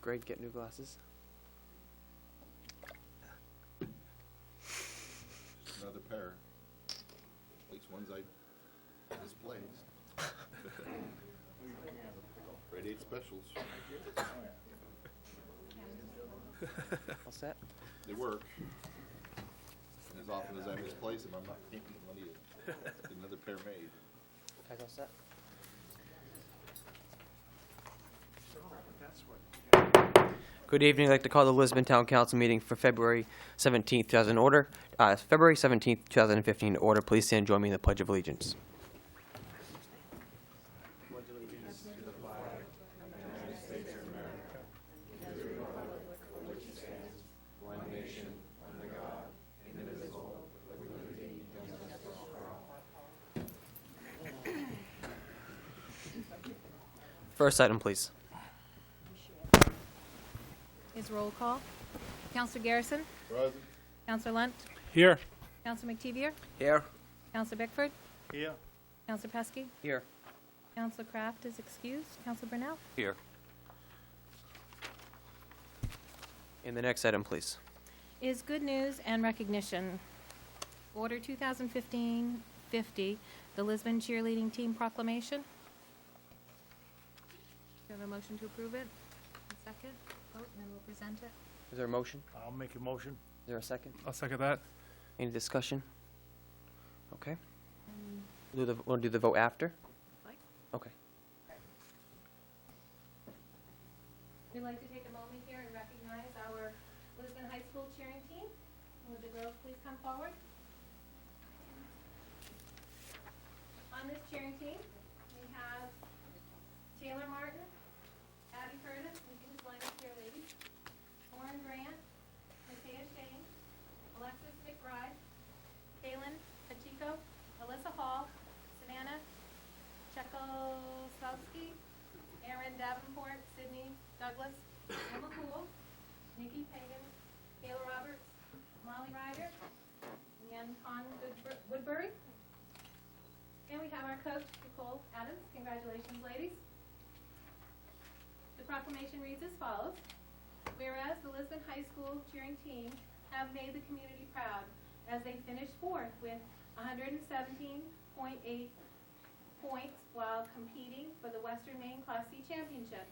Great, get new glasses. Another pair. At least ones I misplaced. Grade 8 specials. All set? They work. And as often as I misplace them, I'm not thinking money to get another pair made. Guys all set? Good evening. I'd like to call the Lisbon Town Council meeting for February 17th, 2015 to order. Please stand and join me in the Pledge of Allegiance. First item, please. Is roll call. Counselor Garrison? Present. Counselor Lunt? Here. Counselor McTevier? Here. Counselor Bickford? Here. Counselor Pesky? Here. Counselor Kraft is excused. Counselor Burnell? Here. And the next item, please. Is good news and recognition. Order 2015-50, the Lisbon Cheerleading Team Proclamation. Do you have a motion to approve it? A second? Vote, and then we'll present it. Is there a motion? I'll make a motion. Is there a second? I'll second that. Any discussion? Okay. Want to do the vote after? Like. Okay. We'd like to take a moment here and recognize our Lisbon High School cheering team. Would the girls please come forward? On this cheering team, we have Taylor Martin, Abby Curtis, and these line of cheer ladies, Lauren Grant, Matea Shane, Alexis McBride, Kaylin Pacheco, Alyssa Hall, Savannah Chekosowski, Erin Davenport, Sydney Douglas, Emma Poole, Nikki Pagan, Kayla Roberts, Molly Ryder, and Con Woodbury. And we have our coach, Nicole Adams. Congratulations, ladies. The proclamation reads as follows. Whereas the Lisbon High School cheering team have made the community proud as they finished fourth with 117.8 points while competing for the Western Maine Class C Championship.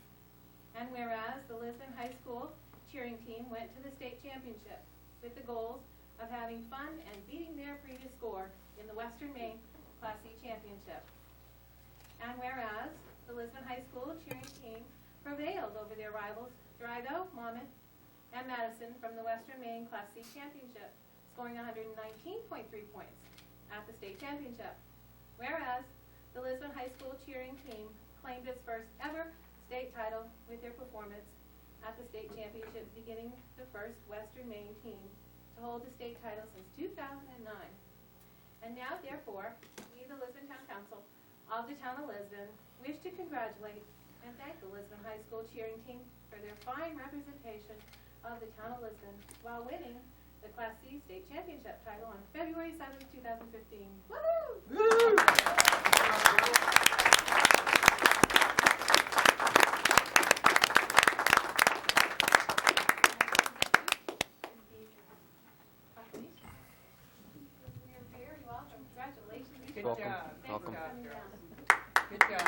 And whereas the Lisbon High School cheering team went to the state championship with the goals of having fun and beating their previous score in the Western Maine Class C Championship. And whereas the Lisbon High School cheering team prevailed over their rivals Drygo, Monmouth, and Madison from the Western Maine Class C Championship, scoring 119.3 points at the state championship. Whereas the Lisbon High School cheering team claimed its first ever state title with their performance at the state championship, beginning the first Western Maine team to hold the state title since 2009. And now, therefore, we, the Lisbon Town Council of the Town of Lisbon, wish to congratulate and thank the Lisbon High School cheering team for their fine representation of the Town of Lisbon while winning the Class C State Championship title on February 7th, 2015. Woo! You're very welcome. Congratulations. Good Welcome. job. Welcome. Good Coming job. down. Good job.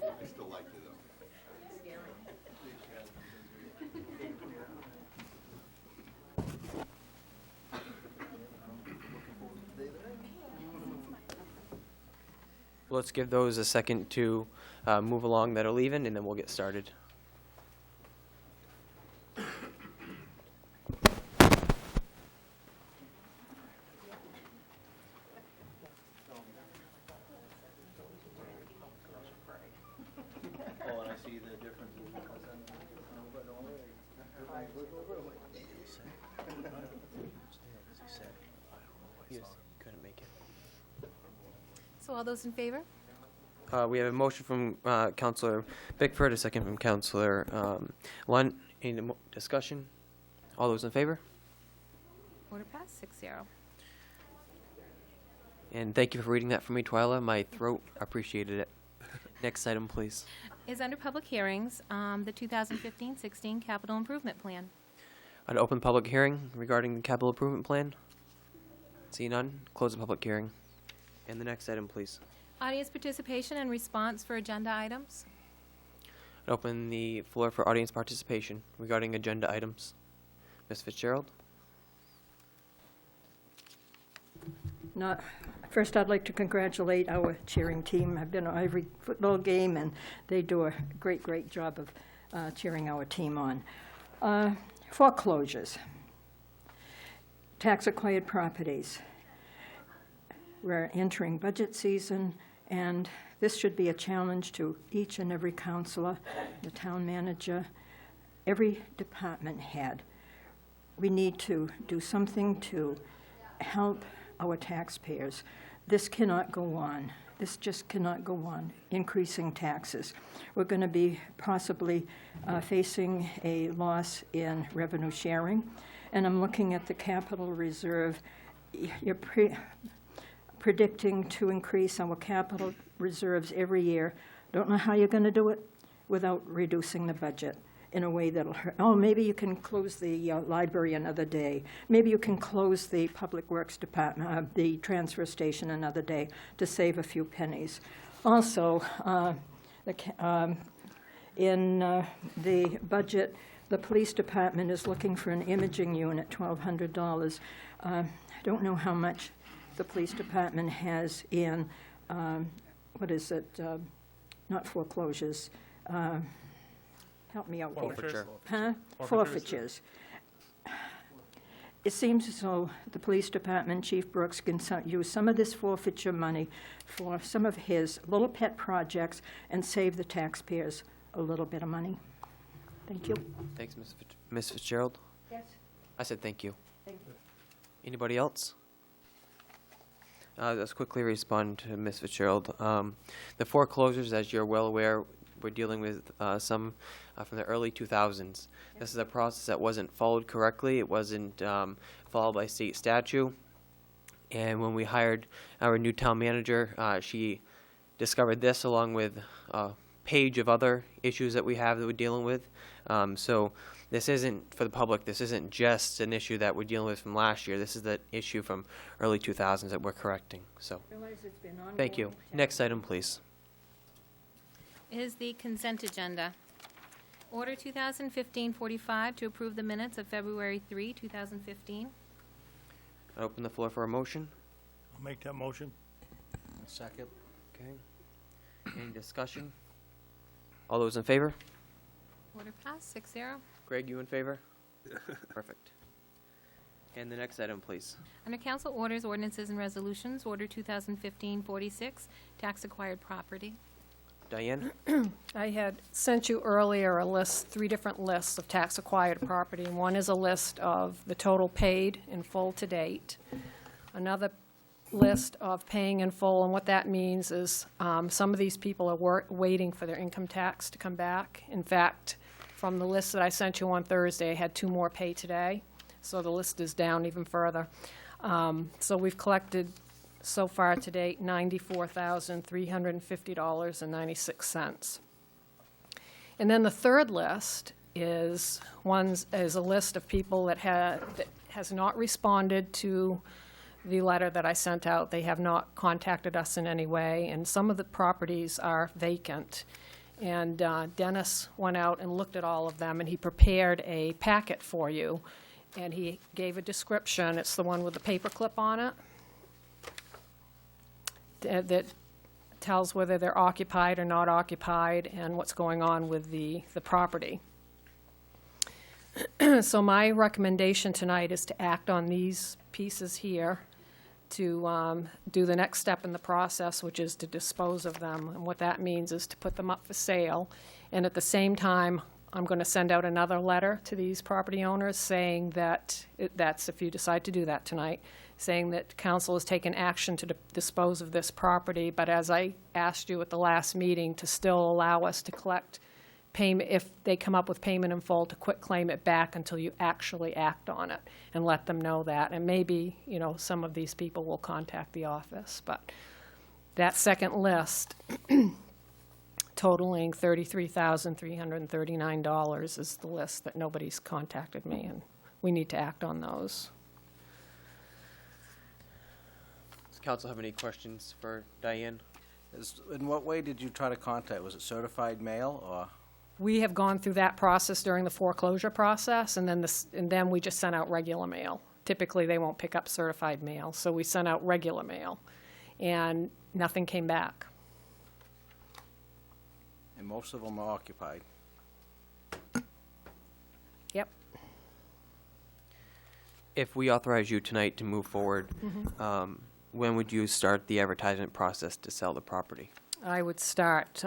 I still like it though. Let's give those a second to move along that are leaving, and then we'll get started. Oh, and I see the differences. Yes, couldn't make it. So all those in favor? We have a motion from Councilor Bickford, a second from Councilor Lunt. Any discussion? All those in favor? Order passed, 6-0. And thank you for reading that for me, Twyla. My throat appreciated it. Next item, please. Is under public hearings, the 2015-16 capital improvement plan. I'd open public hearing regarding the capital improvement plan. See none, close the public hearing. And the next item, please. Audience participation and response for agenda items. I'd open the floor for audience participation regarding agenda items. Ms. Fitzgerald? First, I'd like to congratulate our cheering team. I've been to every football game, and they do a great, great job of cheering our team on. Foreclosures, tax-acquired properties. We're entering budget season, and this should be a challenge to each and every counselor, the town manager, every department head. We need to do something to help our taxpayers. This cannot go on. This just cannot go on, increasing taxes. We're going to be possibly facing a loss in revenue sharing, and I'm looking at the capital reserve. You're predicting to increase our capital reserves every year. Don't know how you're going to do it without reducing the budget in a way that'll hurt. Oh, maybe you can close the library another day. Maybe you can close the Public Works Department, the transfer station another day to save a few pennies. Also, in the budget, the police department is looking for an imaging unit, $1,200. I don't know how much the police department has in, what is it, not foreclosures, help me out here. Forfeiture. Huh? Forfeitures. It seems as though the police department, Chief Brooks, can use some of this forfeiture money for some of his little pet projects and save the taxpayers a little bit of money. Thank you. Thanks, Ms. Fitzgerald. Yes. I said thank you. Thank you. Anybody else? Let's quickly respond to Ms. Fitzgerald. The foreclosures, as you're well aware, we're dealing with some from the early 2000s. This is a process that wasn't followed correctly. It wasn't followed by state statute. And when we hired our new town manager, she discovered this along with a page of other issues that we have that we're dealing with. So this isn't, for the public, this isn't just an issue that we're dealing with from last year. This is the issue from early 2000s that we're correcting. So Realize it's been ongoing. thank you. Next item, please. Is the consent agenda. Order 2015-45 to approve the minutes of February 3, 2015. I open the floor for a motion. I'll make that motion. Second. Okay. Any discussion? All those in favor? Order passed, 6-0. Greg, you in favor? Perfect. And the next item, please. Under council orders, ordinances, and resolutions, Order 2015-46, tax acquired property. Diane? I had sent you earlier a list, 3 different lists of tax-acquired property. One is a list of the total paid in full to date. Another list of paying in full, and what that means is some of these people are waiting for their income tax to come back. In fact, from the list that I sent you on Thursday, I had 2 more pay today, so the list is down even further. So we've collected so far to date $94,350.96. And then the third list is a list of people that has not responded to the letter that I sent out. They have not contacted us in any way, and some of the properties are vacant. And Dennis went out and looked at all of them, and he prepared a packet for you, and he gave a description. It's the one with the paperclip on it that tells whether they're occupied or not occupied and what's going on with the property. So my recommendation tonight is to act on these pieces here to do the next step in the process, which is to dispose of them. And what that means is to put them up for sale. And at the same time, I'm going to send out another letter to these property owners saying that, that's if you decide to do that tonight, saying that council has taken action to dispose of this property, but as I asked you at the last meeting, to still allow us to collect payment, if they come up with payment in full, to quit claim it back until you actually act on it, and let them know that. And maybe, some of these people will contact the office, but that second list totaling $33,339 is the list that nobody's contacted me, and we need to act on those. Does council have any questions for Diane? In what way did you try to contact? Was it certified mail or? We have gone through that process during the foreclosure process, and then we just sent out regular mail. Typically, they won't pick up certified mail, so we sent out regular mail, and nothing came back. And most of them are occupied. Yep. If we authorize you tonight to move forward, when would you start the advertisement process to sell the property? I would start,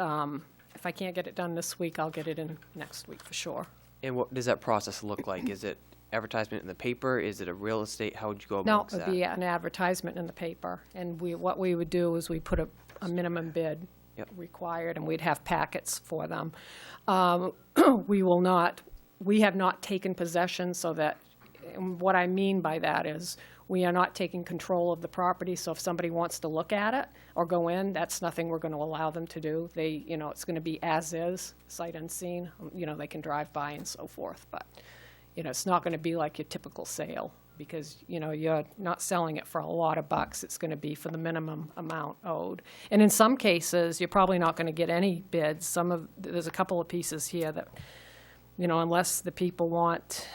if I can't get it done this week, I'll get it in next week for sure. And what does that process look like? Is it advertisement in the paper? Is it a real estate? How would you go No, about it'd that? be an advertisement in the paper, and what we would do is we put a minimum bid Yep. required, and we'd have packets for them. We have not taken possession, so that, and what I mean by that is, we are not taking control of the property, so if somebody wants to look at it or go in, that's nothing we're going to allow them to do. It's going to be as is, sight unseen. They can drive by and so forth, but, it's not going to be like your typical sale, because, you're not selling it for a lot of bucks. It's going to be for the minimum amount owed. And in some cases, you're probably not going to get any bids. There's a couple of pieces here that, unless the people want,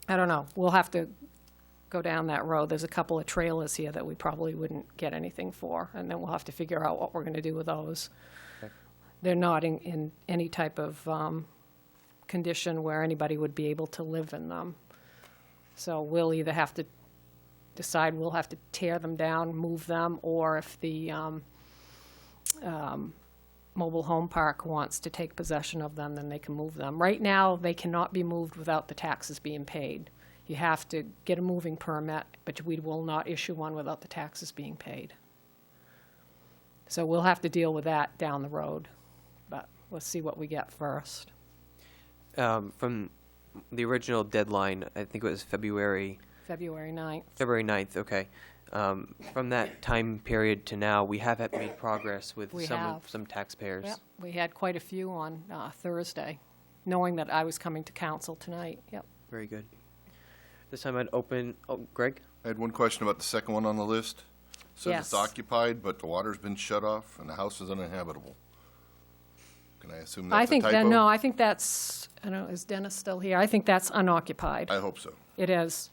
I don't know, we'll have to go down that road. There's a couple of trailers here that we probably wouldn't get anything for, and then we'll have to figure out what we're going to do with those. Okay. They're not in any type of condition where anybody would be able to live in them. So we'll either have to decide we'll have to tear them down, move them, or if the mobile home park wants to take possession of them, then they can move them. Right now, they cannot be moved without the taxes being paid. You have to get a moving permit, but we will not issue one without the taxes being paid. So we'll have to deal with that down the road, but let's see what we get first. From the original deadline, I think it was February 9th, okay. From that time period to now, we have made progress with We some have. some taxpayers. Yep, we had quite a few on Thursday, knowing that I was coming to council tonight. Yep. Very good. This time I'd open, Greg? I had one question about the second one on the list. Says Yes. it's occupied, but the water's been shut off and the house is uninhabitable. Can I assume that's a typo? I think that's, I don't know, is Dennis still here? I think that's unoccupied. I hope so. It is.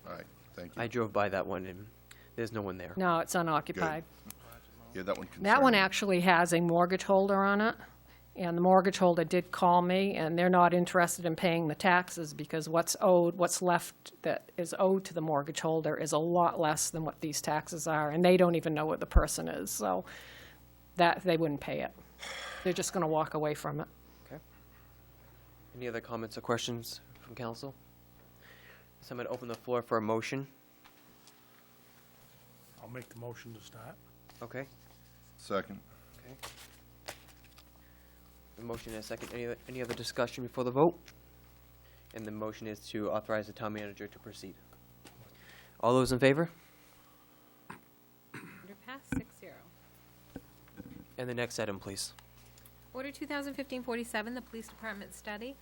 All right, thank you. I drove by that one and there's no one there. No, it's unoccupied. Yeah, that one concerned That one me. actually has a mortgage holder on it, and the mortgage holder did call me, and they're not interested in paying the taxes because what's left that is owed to the mortgage holder is a lot less than what these taxes are, and they don't even know what the person is, so that they wouldn't pay it. They're just going to walk away from it. Okay. Any other comments or questions from council? So I'm going to open the floor for a motion. I'll make the motion to start. Okay. Second. Okay. The motion and a second. Any other discussion before the vote? And the motion is to authorize the town manager to proceed. All those in favor? Under pass, 6-0. And the next item, please. Order 2015-47, the Police Department study.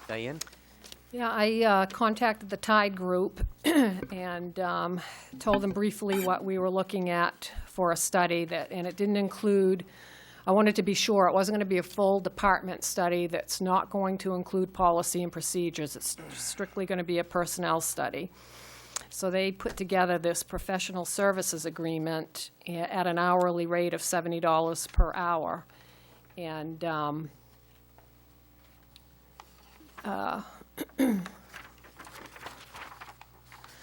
Diane? Yeah, I contacted the Tide Group and told them briefly what we were looking at for a study, and it didn't include, I wanted to be sure it wasn't going to be a full department study that's not going to include policy and procedures. It's strictly going to be a personnel study. So they put together this professional services agreement at an hourly rate of $70 per hour. And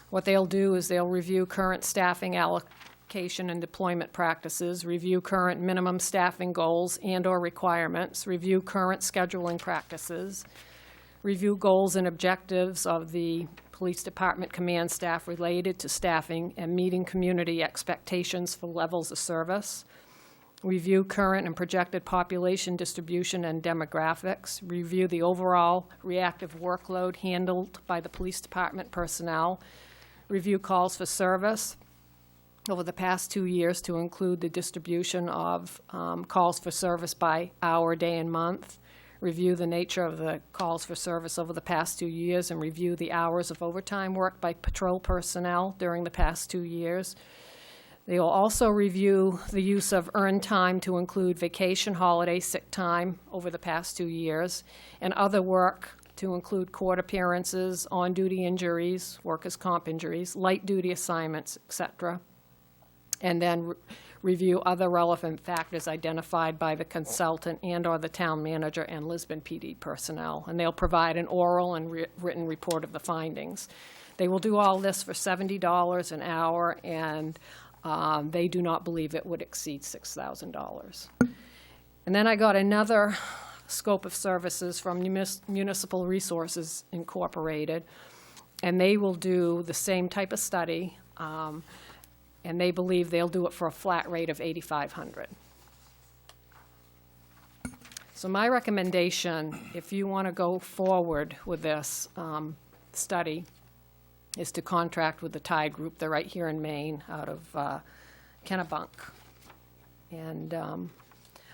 what they'll do is they'll review current staffing allocation and deployment practices, review current minimum staffing goals and/or requirements, review current scheduling practices, review goals and objectives of the police department command staff related to staffing and meeting community expectations for levels of service, review current and projected population distribution and demographics, review the overall reactive workload handled by the police department personnel, review calls for service over the past 2 years to include the distribution of calls for service by hour, day, and month, review the nature of the calls for service over the past 2 years, and review the hours of overtime worked by patrol personnel during the past 2 years. They will also review the use of earned time to include vacation, holiday, sick time over the past 2 years, and other work to include court appearances, on-duty injuries, workers' comp injuries, light-duty assignments, etc. And then review other relevant factors identified by the consultant and/or the town manager and Lisbon PD personnel. And they'll provide an oral and written report of the findings. They will do all this for $70 an hour, and they do not believe it would exceed $6,000. And then I got another scope of services from Municipal Resources Incorporated, and they will do the same type of study, and they believe they'll do it for a flat rate of $8,500. So my recommendation, if you want to go forward with this study, is to contract with the Tide Group. They're right here in Maine, out of Kennebunk. And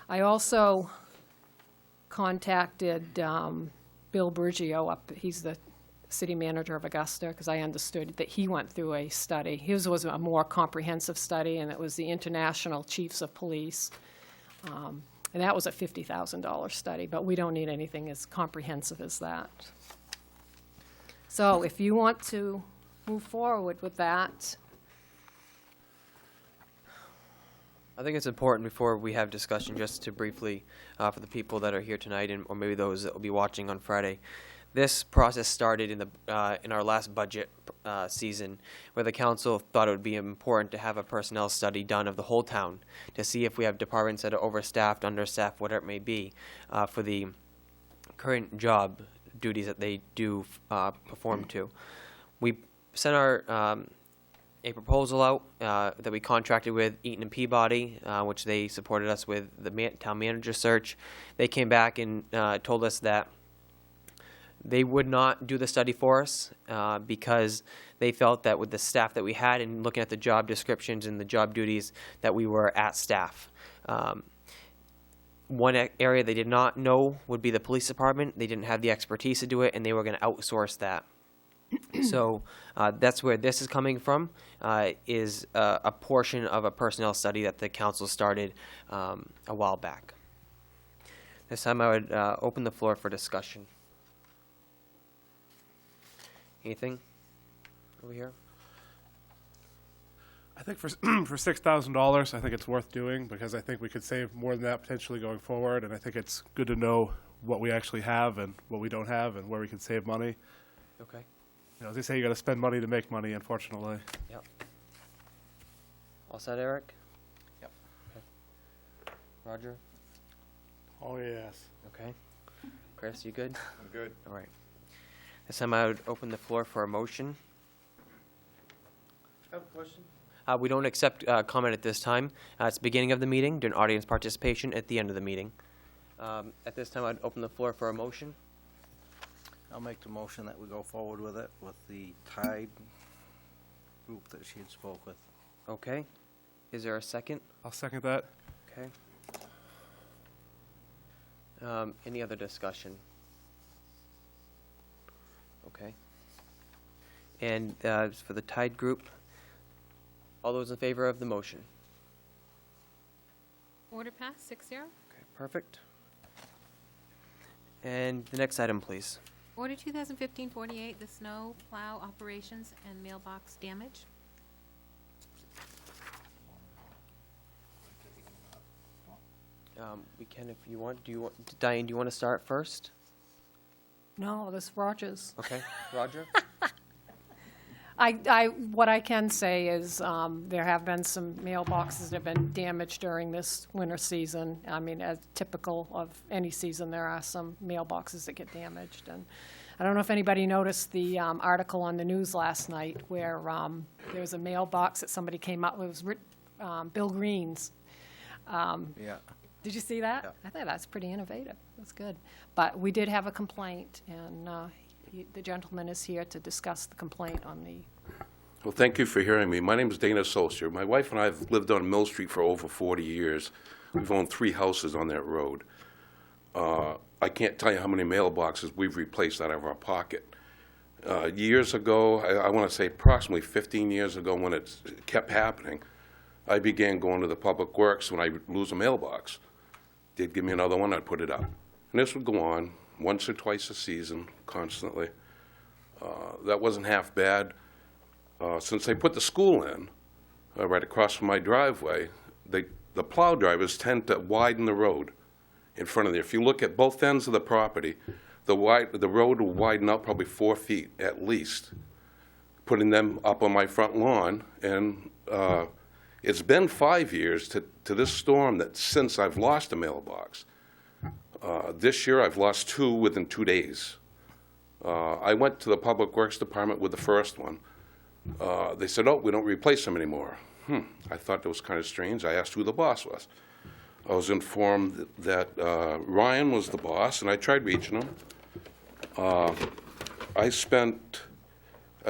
I also contacted Bill Brigio up. He's the city manager of Augusta, because I understood that he went through a study. His was a more comprehensive study, and it was the International Chiefs of Police. And that was a $50,000 study, but we don't need anything as comprehensive as that. So if you want to move forward with that. I think it's important before we have discussion just to briefly, for the people that are here tonight and or maybe those that will be watching on Friday, this process started in our last budget season, where the council thought it would be important to have a personnel study done of the whole town to see if we have departments that are overstaffed, understaffed, whatever it may be, for the current job duties that they do perform to. We sent our a proposal out that we contracted with Eaton and Peabody, which they supported us with the town manager search. They came back and told us that they would not do the study for us because they felt that with the staff that we had and looking at the job descriptions and the job duties that we were at staff. One area they did not know would be the police department. They didn't have the expertise to do it, and they were going to outsource that. So that's where this is coming from, is a portion of a personnel study that the council started a while back. This time I would open the floor for discussion. Anything over here? I think for for $6,000, I think it's worth doing, because I think we could save more than that potentially going forward, and I think it's good to know what we actually have and what we don't have and where we can save money. Okay. You know, as they say, you got to spend money to make money, unfortunately. Yep. All set, Eric? Yep. Okay. Roger? Oh, yes. Okay. Chris, you good? I'm good. All right. This time I would open the floor for a motion. I have a question. We don't accept comment at this time. It's the beginning of the meeting, during audience participation at the end of the meeting. At this time, I'd open the floor for a motion. I'll make the motion that we go forward with it, with the Tide Group that she had spoke with. Okay. Is there a second? I'll second that. Okay. Any other discussion? Okay. And for the Tide Group, all those in favor of the motion? Order passed, 6-0. Okay, perfect. And the next item, please. Order 2015-48, the snow plow operations and mailbox damage. We can if you want. Diane, do you want to start first? No, this Rogers. Okay. Roger? What I can say is there have been some mailboxes that have been damaged during this winter season. I mean, as typical of any season, there are some mailboxes that get damaged. And I don't know if anybody noticed the article on the news last night where there was a mailbox that somebody came up with. It was Bill Green's. Yeah. Did you see that? Yeah. I thought that's pretty innovative. That's good. But we did have a complaint, and the gentleman is here to discuss the complaint on the, Well, thank you for hearing me. My name is Dana Solster. My wife and I have lived on Mill Street for over 40 years. We've owned 3 houses on that road. I can't tell you how many mailboxes we've replaced out of our pocket. Years ago, I want to say approximately 15 years ago, when it kept happening, I began going to the Public Works when I lose a mailbox. They'd give me another one, I'd put it up. And this would go on once or twice a season, constantly. That wasn't half bad. Since they put the school in, right across from my driveway, the plow drivers tend to widen the road in front of there. If you look at both ends of the property, the road will widen out probably 4 feet at least, putting them up on my front lawn. And it's been 5 years to this storm that since I've lost a mailbox. This year I've lost 2 within 2 days. I went to the Public Works Department with the first one. They said, oh, we don't replace them anymore. I thought that was kind of strange. I asked who the boss was. I was informed that Ryan was the boss, and I tried reaching him. I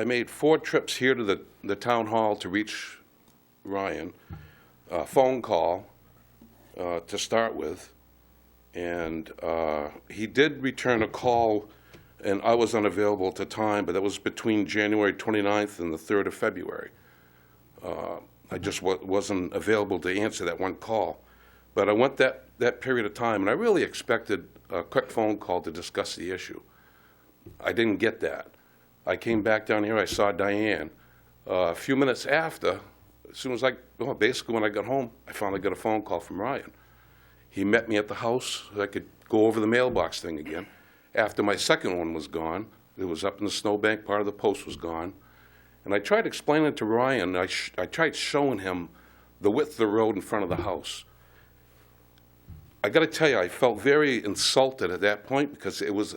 made 4 trips here to the town hall to reach Ryan, phone call to start with, and he did return a call, and I was unavailable at the time, but that was between January 29th and the 3rd of February. I just wasn't available to answer that one call. But I went that period of time, and I really expected a quick phone call to discuss the issue. I didn't get that. I came back down here, I saw Diane. A few minutes after, as soon as basically when I got home, I finally got a phone call from Ryan. He met me at the house so I could go over the mailbox thing again. After my second one was gone, it was up in the snowbank, part of the post was gone. And I tried explaining to Ryan, I tried showing him the width of the road in front of the house. I got to tell you, I felt very insulted at that point, because it was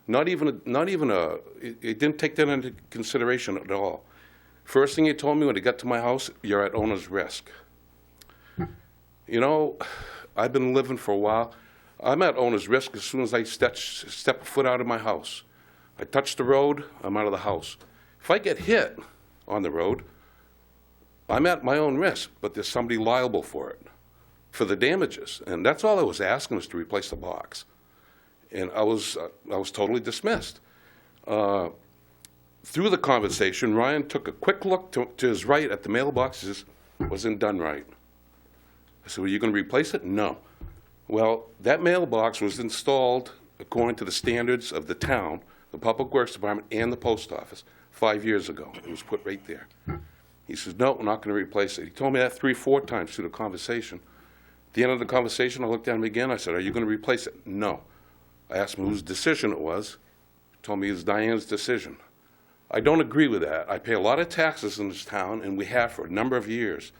it didn't take that into consideration at all. First thing he told me when he got to my house, you're at owner's risk. You know, I've been living for a while. I'm at owner's risk as soon as I step a foot out of my house. I touch the road, I'm out of the house. If I get hit on the road, I'm at my own risk, but there's somebody liable for it, for the damages. And that's all I was asking, was to replace the box. And I was totally dismissed. Through the conversation, Ryan took a quick look to his right at the mailboxes. Wasn't done right. I said, well, you going to replace it? No. Well, that mailbox was installed according to the standards of the town, the Public Works Department, and the post office 5 years ago. It was put right there. He says, no, we're not going to replace it. He told me that 3 or 4 times through the conversation. At the end of the conversation, I looked at him again. I said, are you going to replace it? No. I asked him whose decision it was. He told me it's Diane's decision. I don't agree with that. I pay a lot of taxes in this town, and we have for a number of years.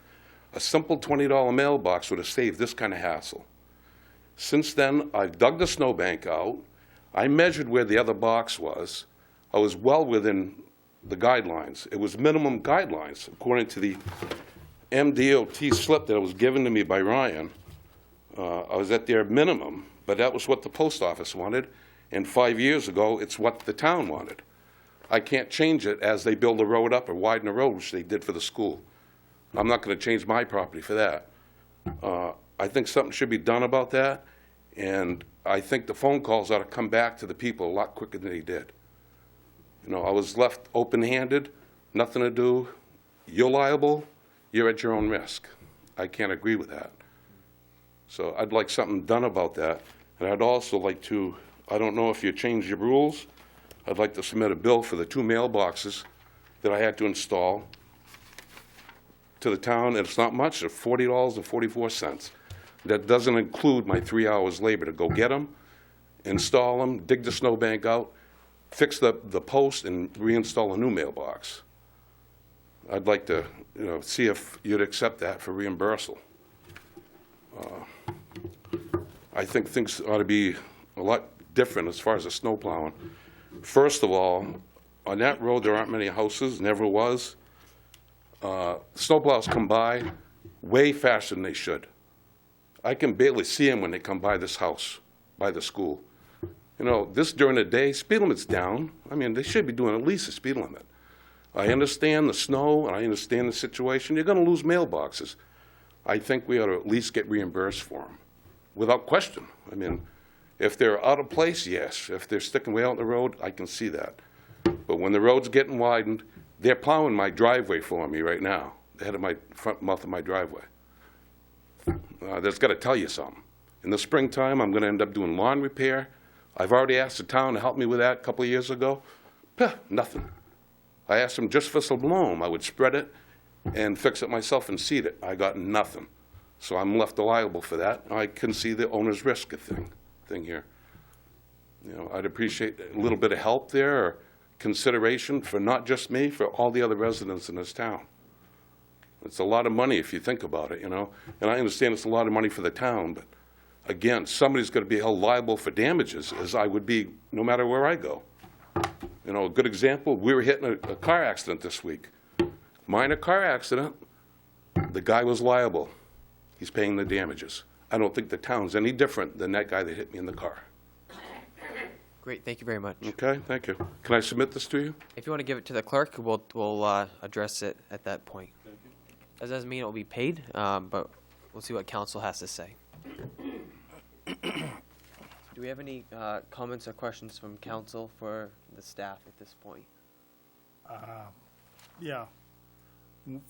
A simple $20 mailbox would have saved this kind of hassle. Since then, I've dug the snowbank out. I measured where the other box was. I was well within the guidelines. It was minimum guidelines, according to the MDOT slip that was given to me by Ryan. I was at their minimum, but that was what the post office wanted, and 5 years ago, it's what the town wanted. I can't change it as they build the road up or widen the road, which they did for the school. I'm not going to change my property for that. I think something should be done about that, and I think the phone calls ought to come back to the people a lot quicker than they did. You know, I was left open-handed, nothing to do. You're liable, you're at your own risk. I can't agree with that. So I'd like something done about that. And I'd also like to, I don't know if you changed your rules, I'd like to submit a bill for the 2 mailboxes that I had to install to the town, and it's not much, it's $40.44. That doesn't include my 3 hours labor to go get them, install them, dig the snowbank out, fix the post, and reinstall a new mailbox. I'd like to, see if you'd accept that for reimbursal. I think things ought to be a lot different as far as the snow plowing. First of all, on that road there aren't many houses, never was. Snowplows come by way faster than they should. I can barely see them when they come by this house, by the school. You know, this during the day, speed limit's down. I mean, they should be doing at least a speed limit. I understand the snow, and I understand the situation. You're going to lose mailboxes. I think we ought to at least get reimbursed for them, without question. I mean, if they're out of place, yes. If they're sticking way out in the road, I can see that. But when the road's getting widened, they're plowing my driveway for me right now, the head of my front mouth of my driveway. That's got to tell you something. In the springtime, I'm going to end up doing lawn repair. I've already asked the town to help me with that a couple of years ago. Nothing. I asked them just for some loam. I would spread it and fix it myself and seed it. I got nothing. So I'm left liable for that. I can see the owner's risk thing here. You know, I'd appreciate a little bit of help there, or consideration for not just me, for all the other residents in this town. It's a lot of money if you think about it, you know. And I understand it's a lot of money for the town, but again, somebody's going to be held liable for damages, as I would be no matter where I go. You know, a good example, we were hit in a car accident this week. Minor car accident, the guy was liable. He's paying the damages. I don't think the town's any different than that guy that hit me in the car. Great, thank you very much. Okay, thank you. Can I submit this to you? If you want to give it to the clerk, we'll address it at that point. That doesn't mean it will be paid, but we'll see what council has to say. Do we have any comments or questions from council for the staff at this point? Yeah.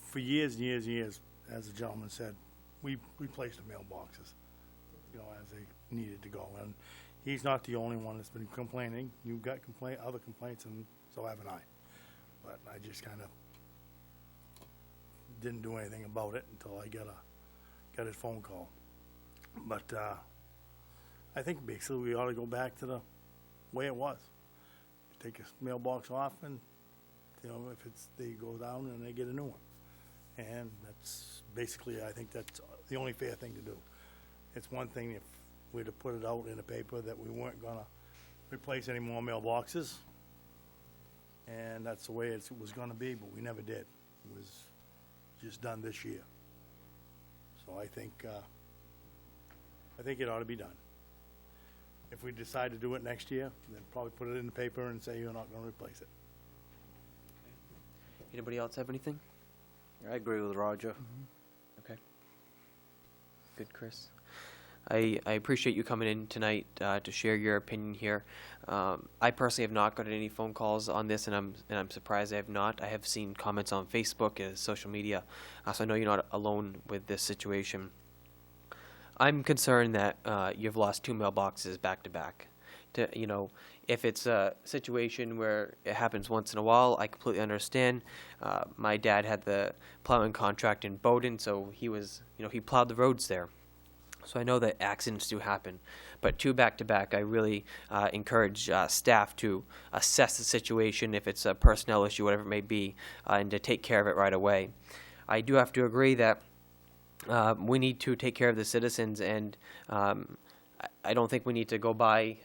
For years and years and years, as the gentleman said, we replaced the mailboxes, you know, as they needed to go. And he's not the only one that's been complaining. You've got other complaints, and so haven't I. But I just kind of didn't do anything about it until I got his phone call. But I think basically we ought to go back to the way it was. Take a mailbox off, and you know, if they go down and they get a new one. And that's basically, I think that's the only fair thing to do. It's one thing if we'd have put it out in the paper that we weren't gonna replace any more mailboxes, and that's the way it was gonna be, but we never did. It was just done this year. So I think it ought to be done. If we decide to do it next year, then probably put it in the paper and say you're not gonna replace it. Anybody else have anything? I agree with Roger. Okay. Good, Chris. I appreciate you coming in tonight to share your opinion here. I personally have not gotten any phone calls on this, and I'm surprised I have not. I have seen comments on Facebook and social media, so I know you're not alone with this situation. I'm concerned that you've lost 2 mailboxes back to back. You know, if it's a situation where it happens once in a while, I completely understand. My dad had the plowing contract in Bowdoin, so he plowed the roads there. So I know that accidents do happen. But 2 back to back, I really encourage staff to assess the situation, if it's a personnel issue, whatever it may be, and to take care of it right away. I do have to agree that we need to take care of the citizens, and I don't think we need to go buy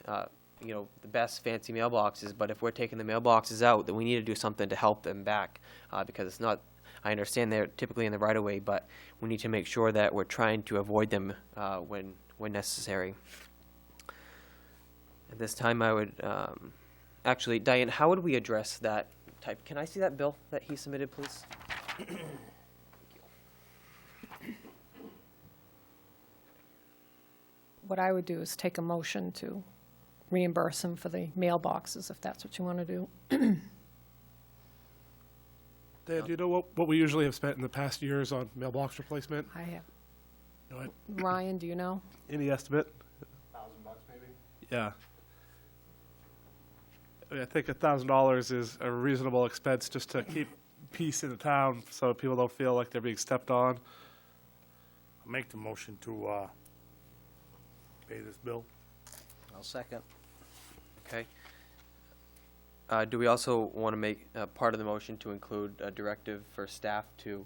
the best fancy mailboxes, but if we're taking the mailboxes out, then we need to do something to help them back, because it's not, I understand they're typically in the right of way, but we need to make sure that we're trying to avoid them when necessary. At this time, I would, actually, Diane, how would we address that type? Can I see that bill that he submitted, please? What I would do is take a motion to reimburse him for the mailboxes, if that's what you want to do. Dan, do you know what we usually have spent in the past years on mailbox replacement? I have. You know it? Ryan, do you know? Any estimate? $1,000 maybe? Yeah. I mean, I think $1,000 is a reasonable expense just to keep peace in the town, so people don't feel like they're being stepped on. I'll make the motion to pay this bill. I'll second. Okay. Do we also want to make part of the motion to include a directive for staff to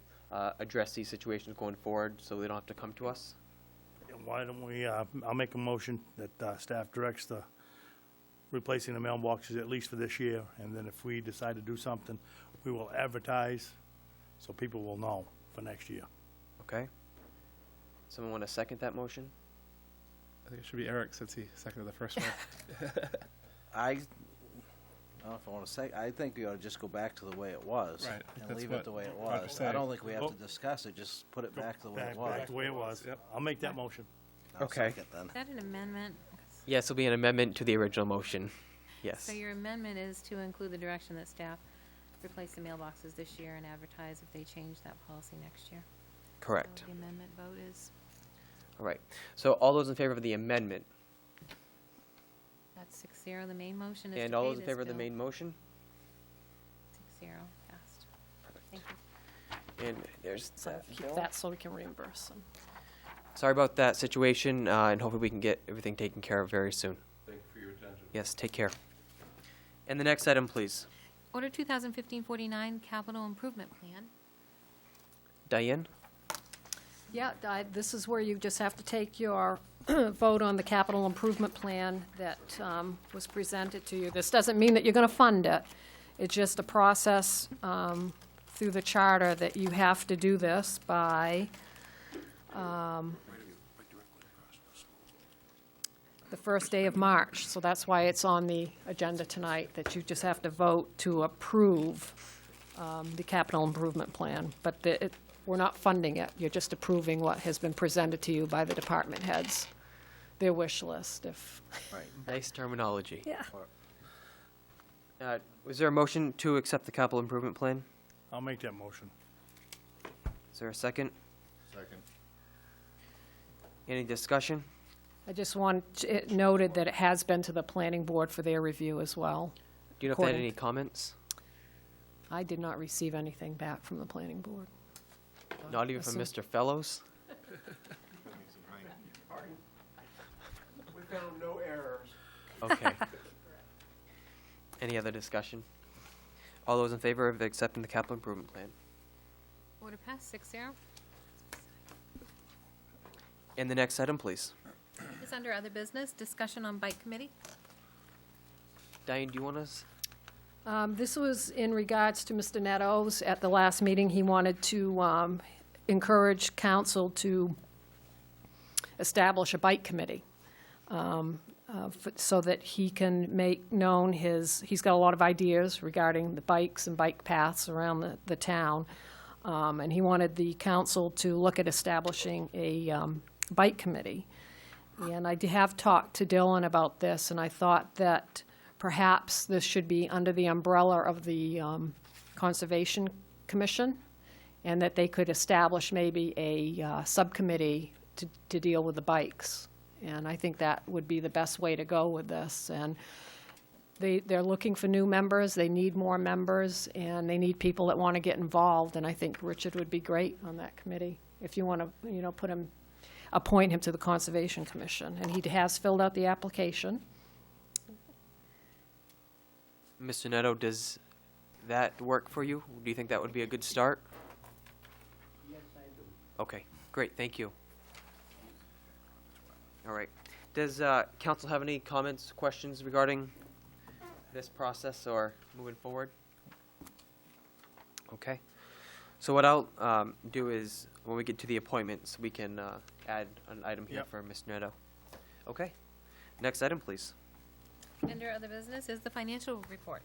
address these situations going forward so they don't have to come to us? And why don't we, I'll make a motion that staff directs the replacing the mailboxes at least for this year, and then if we decide to do something, we will advertise so people will know for next year. Okay. Someone want to second that motion? I think it should be Eric since he seconded the first one. I don't know if I want to say, I think we ought to just go back to the way it was. Right, And that's leave what it the way it I'm was. I saying. don't think we have Oh. to discuss it, just put it back to the way it Back was. the way it was. Yep. I'll make that motion. I'll Okay. second then. Is that an amendment? Yes, it'll be an amendment to the original motion. Yes. So your amendment is to include the direction that staff replace the mailboxes this year and advertise if they change that policy next year. Correct. So the amendment vote is, All right. So all those in favor of the amendment, that's 6-0. The main motion is to and all pay those in this favor of the bill. main motion? 6-0, passed. Thank you. And there's So that keep bill. that so we can reimburse them. Sorry about that situation, and hopefully we can get everything taken care of very soon. Thank you for your attention. Yes, take care. And the next item, please. Order 2015-49 Capital Improvement Plan. Diane? Yeah, this is where you just have to take your vote on the capital improvement plan that was presented to you. This doesn't mean that you're going to fund it. It's just a process through the charter that you have to do this by the first day of March. So that's why it's on the agenda tonight, that you just have to vote to approve the capital improvement plan. But we're not funding it. You're just approving what has been presented to you by the department heads, their wish list, if. Right. Nice terminology. Yeah. Was there a motion to accept the capital improvement plan? I'll make that motion. Is there a second? Second. Any discussion? I just want it noted that it has been to the planning board for their review as well. Do you know if they had According- any comments? I did not receive anything back from the planning board. Not even from assume- Mr. Fellows? We found no errors. Okay. Any other discussion? All those in favor of accepting the capital improvement plan? Order passed, 6-0. And the next item, please. Is under other business, discussion on bike committee. Diane, do you want us? This was in regards to Mr. Netto's. At the last meeting, he wanted to encourage council to establish a bike committee so that he can make known he's got a lot of ideas regarding the bikes and bike paths around the town. And he wanted the council to look at establishing a bike committee. And I have talked to Dylan about this, and I thought that perhaps this should be under the umbrella of the Conservation Commission, and that they could establish maybe a subcommittee to deal with the bikes. And I think that would be the best way to go with this. And they're looking for new members, they need more members, and they need people that want to get involved. And I think Richard would be great on that committee, if you want to, appoint him to the Conservation Commission. And he has filled out the application. Mr. Netto, does that work for you? Do you think that would be a good start? Yes, I do. Okay, great, thank you. All right. Does council have any comments, questions regarding this process or moving forward? Okay. So what I'll do is, when we get to the appointments, we can add an item here Yep. for Mr. Netto. Okay. Next item, please. Under other business is the financial report.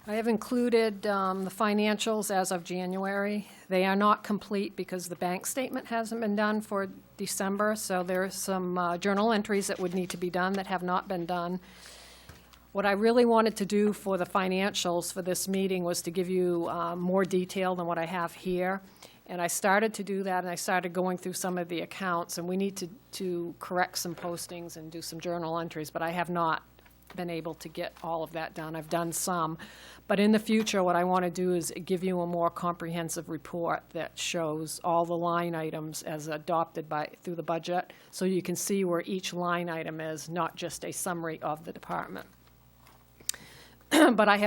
I have included the financials as of January. They are not complete because the bank statement hasn't been done for December, so there are some journal entries that would need to be done that have not been done. What I really wanted to do for the financials for this meeting was to give you more detail than what I have here. And I started to do that, and I started going through some of the accounts, and we need to correct some postings and do some journal entries, but I have not been able to get all of that done. I've done some. But in the future, what I want to do is give you a more comprehensive report that shows all the line items as adopted through the budget, so you can see where each line item is, not just a summary of the department. But I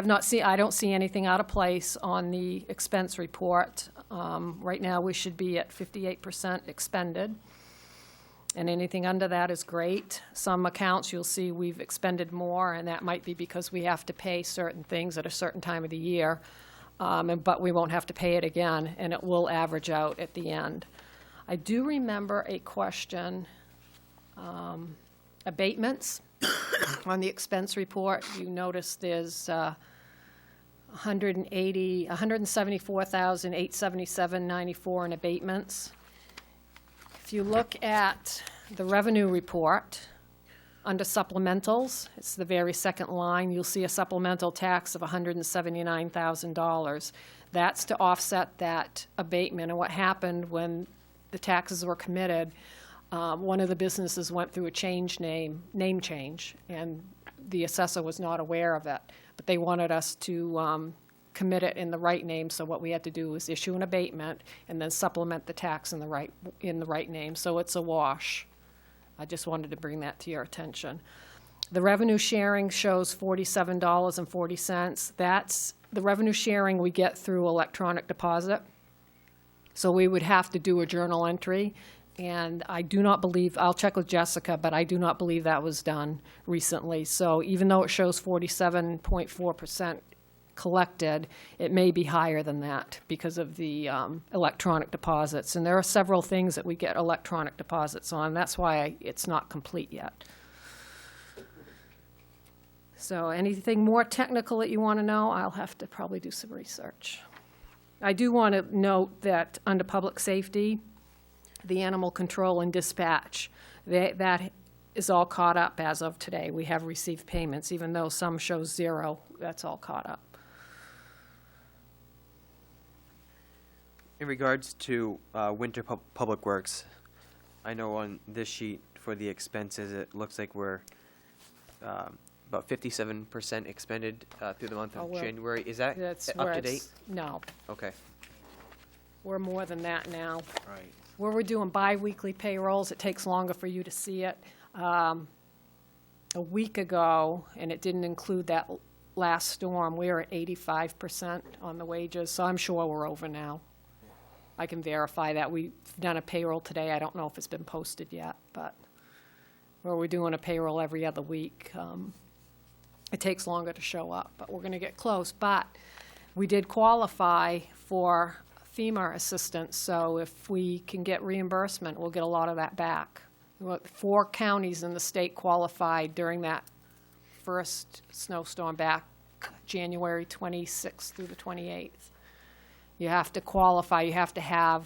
don't see anything out of place on the expense report. Right now, we should be at 58% expended, and anything under that is great. Some accounts, you'll see we've expended more, and that might be because we have to pay certain things at a certain time of the year, but we won't have to pay it again, and it will average out at the end. I do remember a question, abatements on the expense report. You notice there's 174,877.94 in abatements. If you look at the revenue report, under supplementals, it's the very second line, you'll see a supplemental tax of $179,000. That's to offset that abatement. And what happened when the taxes were committed, one of the businesses went through a name change, and the assessor was not aware of it. But they wanted us to commit it in the right name, so what we had to do was issue an abatement and then supplement the tax in the right name. So it's a wash. I just wanted to bring that to your attention. The revenue sharing shows $47.40. That's the revenue sharing we get through electronic deposit. So we would have to do a journal entry, and I do not believe, I'll check with Jessica, but I do not believe that was done recently. So even though it shows 47.4% collected, it may be higher than that because of the electronic deposits. And there are several things that we get electronic deposits on. That's why it's not complete yet. So anything more technical that you want to know, I'll have to probably do some research. I do want to note that under public safety, the animal control and dispatch, that is all caught up as of today. We have received payments, even though some show zero, that's all caught up. In regards to winter public works, I know on this sheet for the expenses, it looks like we're about 57% expended through the month of January. Is that up to date? No, Okay. we're more than that now. Right. Where we're doing bi-weekly payrolls, it takes longer for you to see it. A week ago, and it didn't include that last storm, we were at 85% on the wages, so I'm sure we're over now. I can verify that. We've done a payroll today. I don't know if it's been posted yet, but where we're doing a payroll every other week, it takes longer to show up, but we're going to get close. But we did qualify for FEMA assistance, so if we can get reimbursement, we'll get a lot of that back. 4 counties in the state qualified during that first snowstorm back January 26th through the 28th. You have to qualify, you have to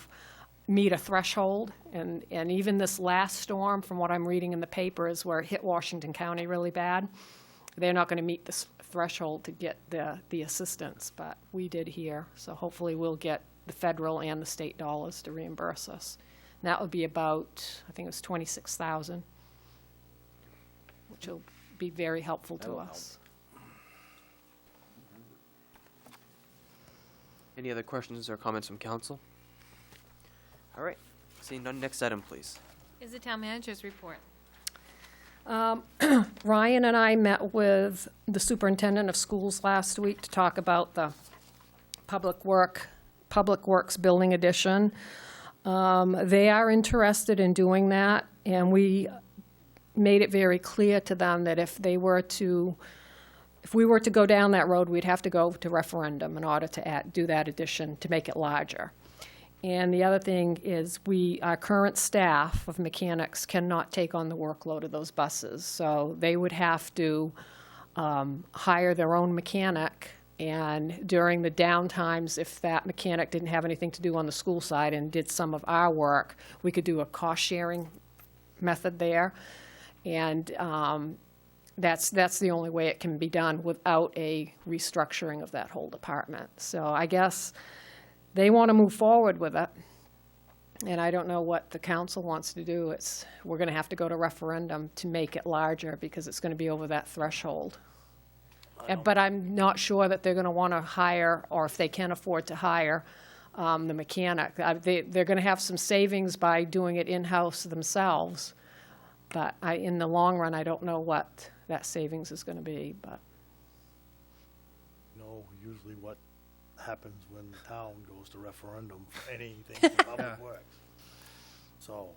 meet a threshold, and even this last storm, from what I'm reading in the papers, where it hit Washington County really bad, they're not going to meet this threshold to get the assistance, but we did here, so hopefully we'll get the federal and the state dollars to reimburse us. And that would be about, I think it was $26,000, which will be very helpful to us. Any other questions or comments from council? All right. Seeing none, next item, please. Is the town manager's report. Ryan and I met with the superintendent of schools last week to talk about the Public Works Building Addition. They are interested in doing that, and we made it very clear to them that if we were to go down that road, we'd have to go to referendum in order to do that addition to make it larger. And the other thing is our current staff of mechanics cannot take on the workload of those buses. So they would have to hire their own mechanic, and during the downtimes, if that mechanic didn't have anything to do on the school side and did some of our work, we could do a cost-sharing method there. And that's the only way it can be done without a restructuring of that whole department. So I guess they want to move forward with it, and I don't know what the council wants to do. We're going to have to go to referendum to make it larger because it's going to be over that threshold. But I'm not sure that they're going to want to hire, or if they can afford to hire, the mechanic. They're going to have some savings by doing it in-house themselves, but in the long run, I don't know what that savings is going to be. But Usually what happens when the town goes to referendum for anything for public works. So,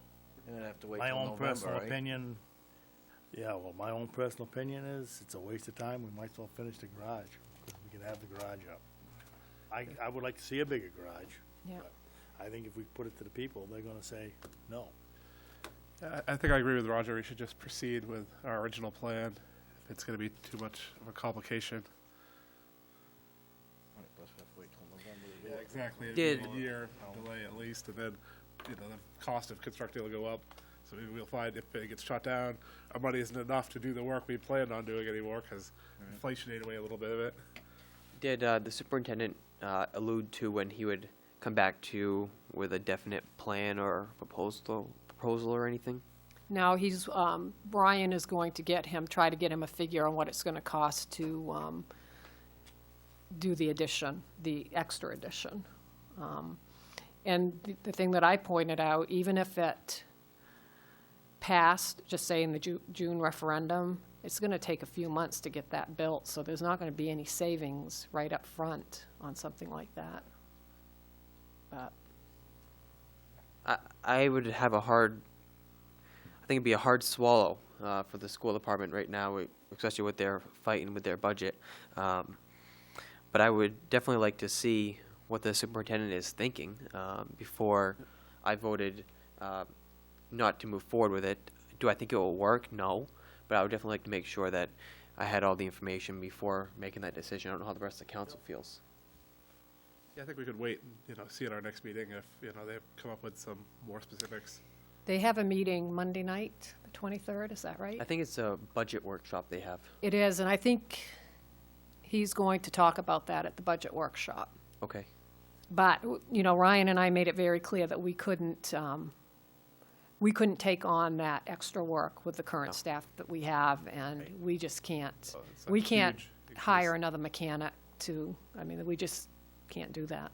You're gonna have to wait my till own November, personal right? opinion, my own personal opinion is it's a waste of time. We might as well finish the garage, because we can have the garage up. I would like to see a bigger garage. Yeah. but I think if we put it to the people, they're gonna say no. I think I agree with Roger. We should just proceed with our original plan. If it's going to be too much of a complication. Yeah, exactly. Did- A year delay at least, and then, the cost of constructing will go up. So maybe we'll find if it gets shut down, our money isn't enough to do the work we planned on doing anymore because inflation ate away a little bit of it. Did the superintendent allude to when he would come back to you with a definite plan or proposal or anything? Now, Brian is going to try to get him a figure on what it's gonna cost to, do the addition, the extra addition. And the thing that I pointed out, even if it passed, just say in the June referendum, it's gonna take a few months to get that built, so there's not gonna be any savings right up front on something like that. But I would have I think it'd be a hard swallow for the school department right now, especially with their fighting with their budget. But I would definitely like to see what the superintendent is thinking before I voted not to move forward with it. Do I think it will work? No. But I would definitely like to make sure that I had all the information before making that decision. I don't know how the rest of the council feels. Yeah, I think we could wait and, see at our next meeting if, they come up with some more specifics. they have a meeting Monday night, the 23rd, is that right? I think it's a budget workshop they have. It is, and I think he's going to talk about that at the budget workshop. Okay. But, Ryan and I made it very clear that we couldn't take on that extra work with the current No. staff that we have, and we just can't. So it's a We can't huge increase. hire another mechanic we just can't do that.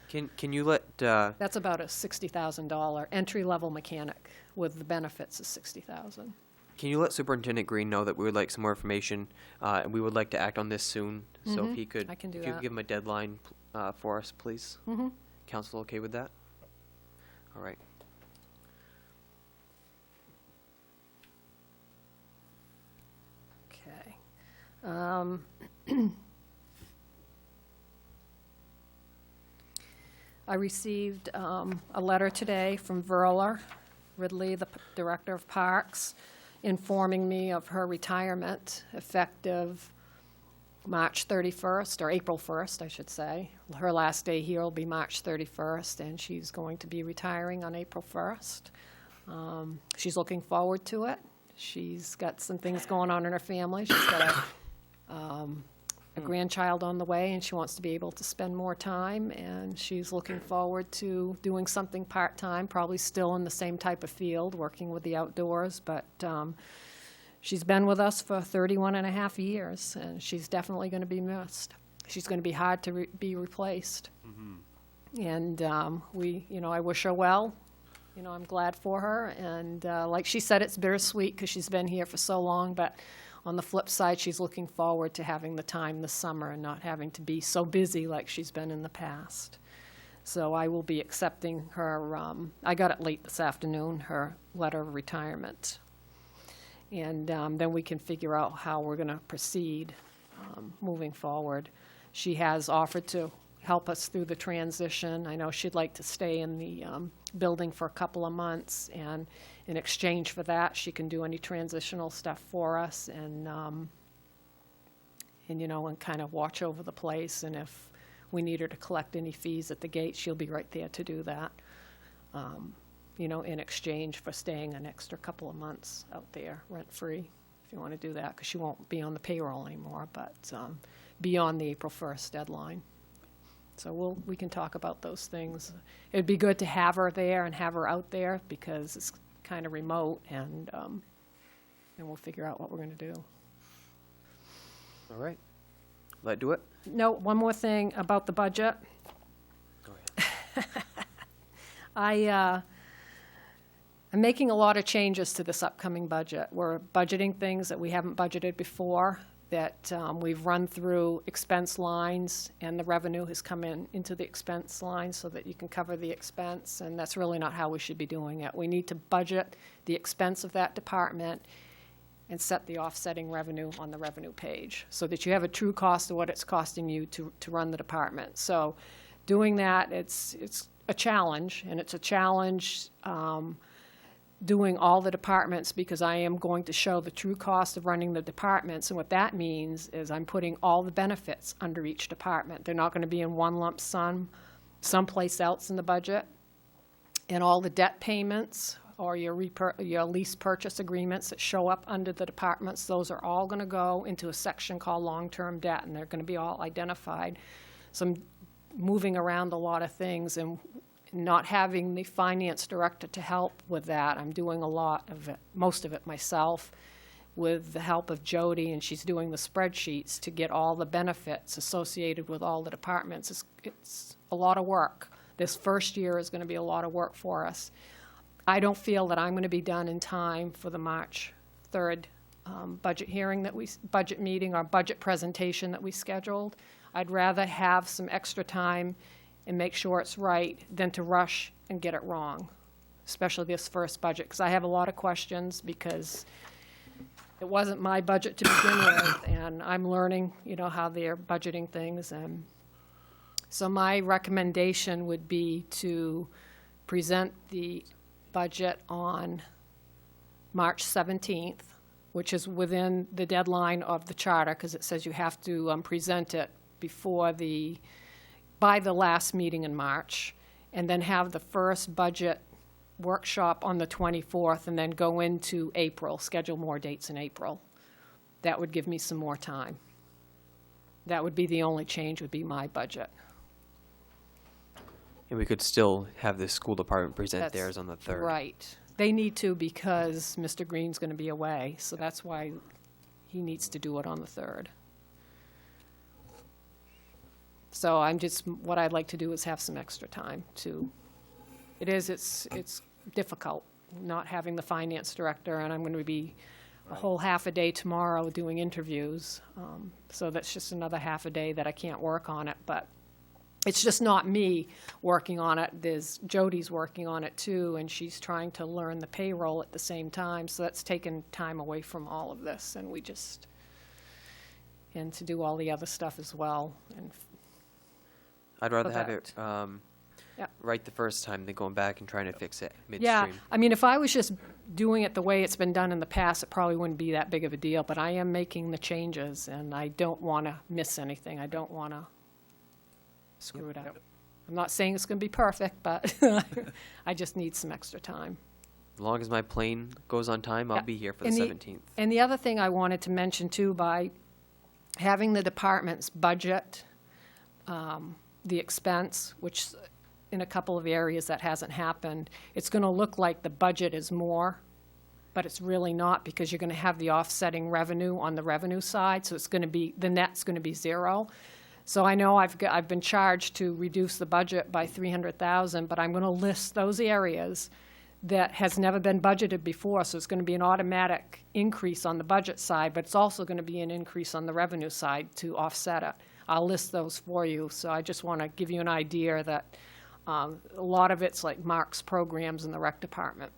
Can you let That's about a $60,000 entry-level mechanic with the benefits of $60,000. Can you let Superintendent Green know that we would like some more information, and we would like to act on this soon? So if he could, I can do if you that. could give him a deadline for us, please. Mhm. Council okay with that? All right. Okay. I received a letter today from Verla Ridley, the Director of Parks, informing me of her retirement effective March 31st, or April 1st, I should say. Her last day here will be March 31st, and she's going to be retiring on April 1st. She's looking forward to it. She's got some things going on in her family. She's got a grandchild on the way, and she wants to be able to spend more time, and she's looking forward to doing something part-time, probably still in the same type of field, working with the outdoors, but she's been with us for 31 and a half years, and she's definitely going to be missed. She's going to be hard to be replaced. And I wish her well. I'm glad for her, and like she said, it's bittersweet because she's been here for so long, but on the flip side, she's looking forward to having the time this summer and not having to be so busy like she's been in the past. So I will be accepting her, I got it late this afternoon, her letter of retirement. And then we can figure out how we're going to proceed moving forward. She has offered to help us through the transition. I know she'd like to stay in the building for a couple of months, and in exchange for that, she can do any transitional stuff for us and kind of watch over the place. And if we need her to collect any fees at the gate, she'll be right there to do that, in exchange for staying an extra couple of months out there rent-free, if you want to do that, because she won't be on the payroll anymore, but beyond the April 1st deadline. So we can talk about those things. It'd be good to have her there and have her out there because it's kind of remote, and we'll figure out what we're going to do. All right. Will that do it? No, one more thing about the budget. Go I'm ahead. making a lot of changes to this upcoming budget. We're budgeting things that we haven't budgeted before, that we've run through expense lines, and the revenue has come into the expense line so that you can cover the expense, and that's really not how we should be doing it. We need to budget the expense of that department and set the offsetting revenue on the revenue page so that you have a true cost of what it's costing you to run the department. So doing that, it's a challenge, and it's a challenge doing all the departments, because I am going to show the true cost of running the departments. And what that means is I'm putting all the benefits under each department. They're not going to be in one lump sum someplace else in the budget. And all the debt payments or your lease purchase agreements that show up under the departments, those are all going to go into a section called long-term debt, and they're going to be all identified. So I'm moving around a lot of things, and not having the finance director to help with that, I'm doing a lot of it, most of it myself, with the help of Jody, and she's doing the spreadsheets to get all the benefits associated with all the departments. It's a lot of work. This first year is going to be a lot of work for us. I don't feel that I'm going to be done in time for the March 3rd budget hearing budget meeting or budget presentation that we scheduled. I'd rather have some extra time and make sure it's right than to rush and get it wrong, especially this first budget, because I have a lot of questions, because it wasn't my budget to begin with, and I'm learning, how they're budgeting things. And so my recommendation would be to present the budget on March 17th, which is within the deadline of the charter, because it says you have to present it by the last meeting in March, and then have the first budget workshop on the 24th, and then go into April, schedule more dates in April. That would give me some more time. That would be the only change, would be my budget. And we could still have the school department present That's theirs on the 3rd. Right. They need to, because Mr. Green's going to be away, so that's why he needs to do it on the 3rd. So what I'd like to do is have some extra time to, it's difficult not having the finance director, and I'm going to be a whole half a day tomorrow doing interviews. So that's just another half a day that I can't work on it, but it's just not me working on it. Jody's working on it too, and she's trying to learn the payroll at the same time, so that's taken time away from all of this, and and to do all the other stuff as well. And I'd rather for have it right the first time than going back and trying to fix it midstream. Yeah, I mean, if I was just doing it the way it's been done in the past, it probably wouldn't be that big of a deal, but I am making the changes, and I don't want to miss anything. I don't want to screw it up. I'm not saying it's going to be perfect, but I just need some extra time. As long as my plane goes on time, I'll be here for the 17th. And the other thing I wanted to mention, too, by having the departments budget the expense, which in a couple of areas that hasn't happened, it's going to look like the budget is more, but it's really not, because you're going to have the offsetting revenue on the revenue side, so it's going to be, the net's going to be zero. So I know I've been charged to reduce the budget by $300,000, but I'm going to list those areas that has never been budgeted before, so it's going to be an automatic increase on the budget side, but it's also going to be an increase on the revenue side to offset it. I'll list those for you, so I just want to give you an idea that a lot of it's like Mark's programs in the rec department.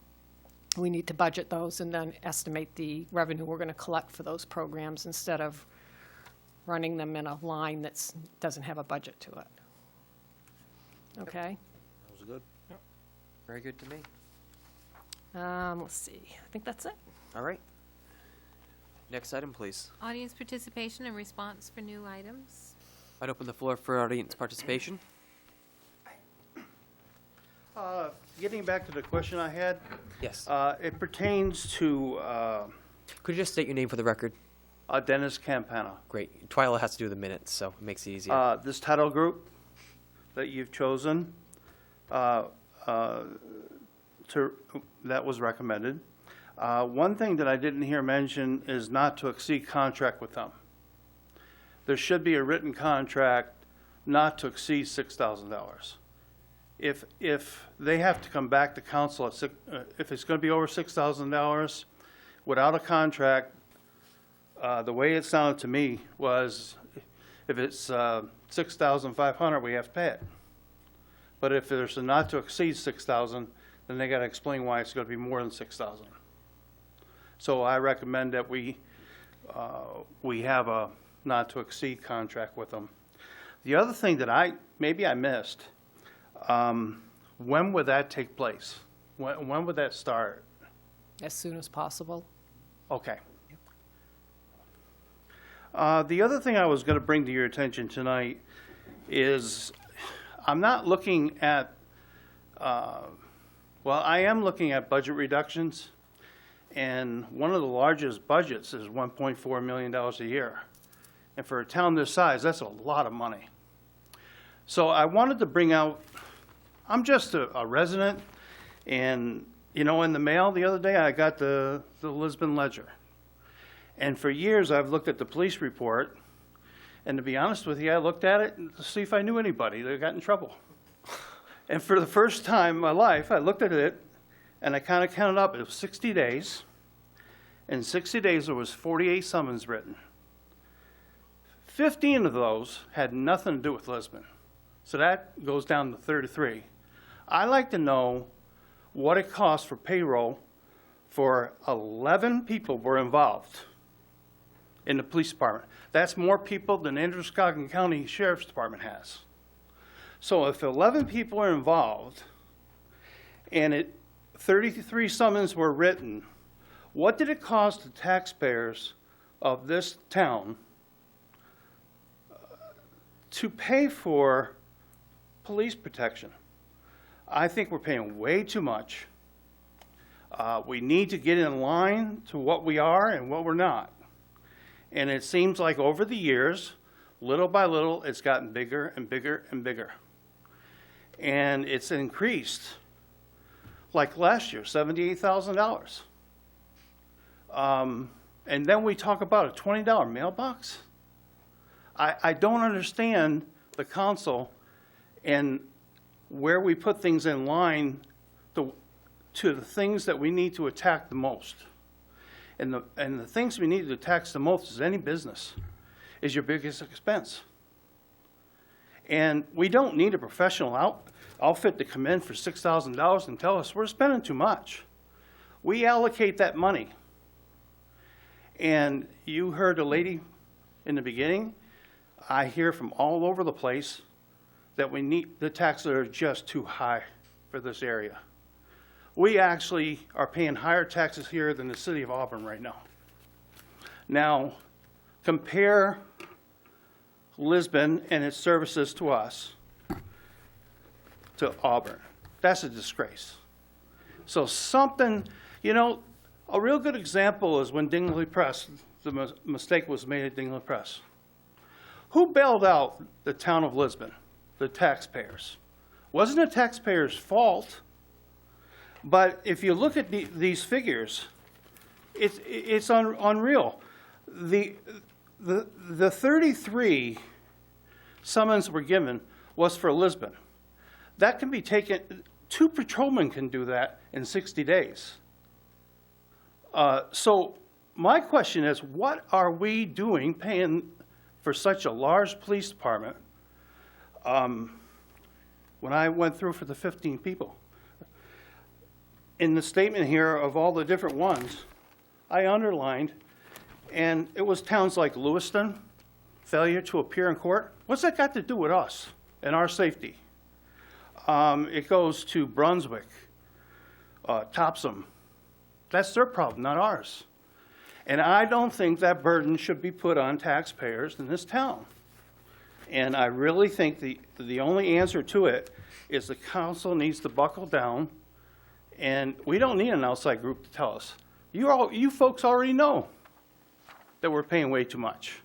We need to budget those and then estimate the revenue we're going to collect for those programs instead of running them in a line that doesn't have a budget to it. Okay? That was good. Very good to me. Let's see. I think that's it. All right. Next item, please. Audience participation and response for new items. I'd open the floor for audience participation. Getting back to the question I had, Yes. it pertains to Could you just state your name for the record? Dennis Campana. Great. Twyla has to do the minutes, so it makes it easier. This title group that you've chosen, that was recommended. One thing that I didn't hear mentioned is not to exceed contract with them. There should be a written contract not to exceed $6,000. If they have to come back to council at if it's going to be over $6,000 without a contract, the way it sounded to me was if it's $6,500, we have to pay it. But if there's a not to exceed $6,000, then they got to explain why it's going to be more than $6,000. So I recommend that we have a not to exceed contract with them. The other thing that maybe I missed, when would that take place? When would that start? As soon as possible. Okay. The other thing I was going to bring to your attention tonight is I'm not looking at, well, I am looking at budget reductions, and one of the largest budgets is $1.4 million a year. And for a town this size, that's a lot of money. So I wanted to bring out, I'm just a resident, and, you know, in the mail the other day, I got the Lisbon Ledger. And for years, I've looked at the police report, and to be honest with you, I looked at it to see if I knew anybody that got in trouble. And for the first time in my life, I looked at it, and I kind of counted up. It was 60 days. In 60 days, there was 48 summons written. 15 of those had nothing to do with Lisbon. So that goes down to 33. I'd like to know what it costs for payroll for 11 people were involved in the police department. That's more people than Androscoggin County Sheriff's Department has. So if 11 people are involved and 33 summons were written, what did it cost the taxpayers of this town to pay for police protection? I think we're paying way too much. We need to get in line to what we are and what we're not. And it seems like over the years, little by little, it's gotten bigger and bigger and bigger. And it's increased, like last year, $78,000. And then we talk about a $20 mailbox. I don't understand the council and where we put things in line to the things that we need to attack the most. And the things we need to tax the most is any business, is your biggest expense. And we don't need a professional outfit to come in for $6,000 and tell us we're spending too much. We allocate that money. And you heard a lady in the beginning. I hear from all over the place that the taxes are just too high for this area. We actually are paying higher taxes here than the city of Auburn right now. Now, compare Lisbon and its services to us to Auburn. That's a disgrace. So something, you know, a real good example is when Dingley Press, the mistake was made at Dingley Press. Who bailed out the town of Lisbon? The taxpayers. Wasn't the taxpayers' fault. But if you look at these figures, it's unreal. The 33 summons were given was for Lisbon. That can be taken, 2 patrolmen can do that in 60 days. So my question is, what are we doing paying for such a large police department when I went through for the 15 people? In the statement here of all the different ones, I underlined, and it was towns like Lewiston, failure to appear in court. What's that got to do with us and our safety? It goes to Brunswick, Topsom. That's their problem, not ours. And I don't think that burden should be put on taxpayers in this town. And I really think the only answer to it is the council needs to buckle down. And we don't need an outside group to tell us. You folks already know that we're paying way too much.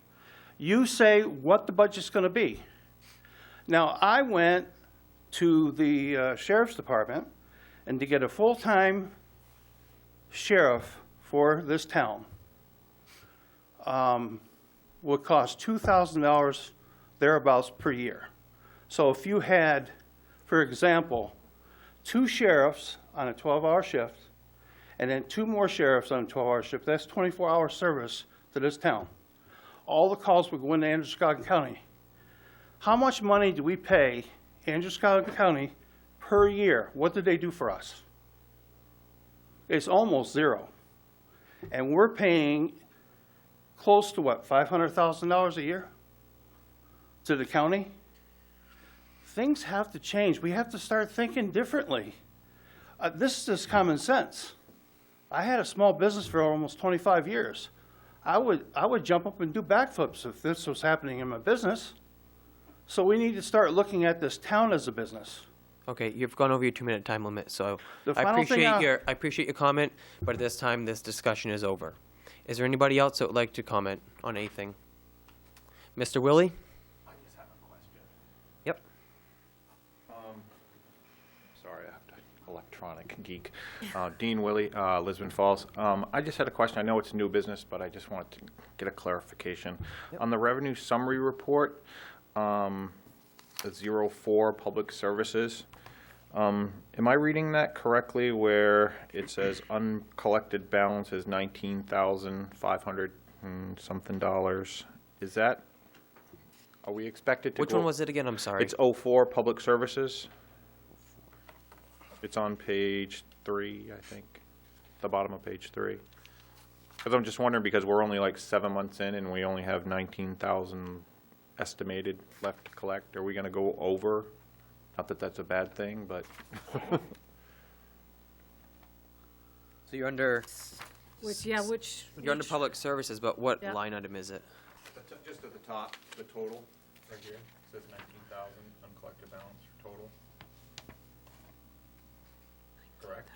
You say what the budget's going to be. Now, I went to the sheriff's department, and to get a full-time sheriff for this town would cost $2,000 thereabouts per year. So if you had, for example, 2 sheriffs on a 12-hour shift, and then 2 more sheriffs on a 12-hour shift, that's 24-hour service to this town. All the calls would go into Androscoggin County. How much money do we pay Androscoggin County per year? What do they do for us? It's almost zero. And we're paying close to what, $500,000 a year to the county? things have to change. We have to start thinking differently. This is just common sense. I had a small business for almost 25 years. I would jump up and do backflips if this was happening in my business. So we need to start looking at this town as a business. Okay, you've gone over your 2-minute time limit, so The I final thing I appreciate your comment, but at this time, this discussion is over. Is there anybody else that would like to comment on anything? Mr. Willie? I just have a question. Yep. Sorry, I'm electronic geek. Dean Willie, Lisbon Falls. I just had a question. I know it's new business, but I just wanted to get a clarification. On the revenue summary report, the 04 public services, am I reading that correctly where it says uncollected balance is $19,500 and something dollars? Is that, are we expected to Which go? one was it again? I'm sorry. It's 04 public services. It's on page 3, I think, the bottom of page 3. Because I'm just wondering, because we're only like 7 months in and we only have 19,000 estimated left to collect. Are we going to go over? Not that that's a bad thing, but So you're under, Which, you're under public services, but what Yeah. line item is it? just at the top, the total right here says 19,000 uncollected balance for total. Correct.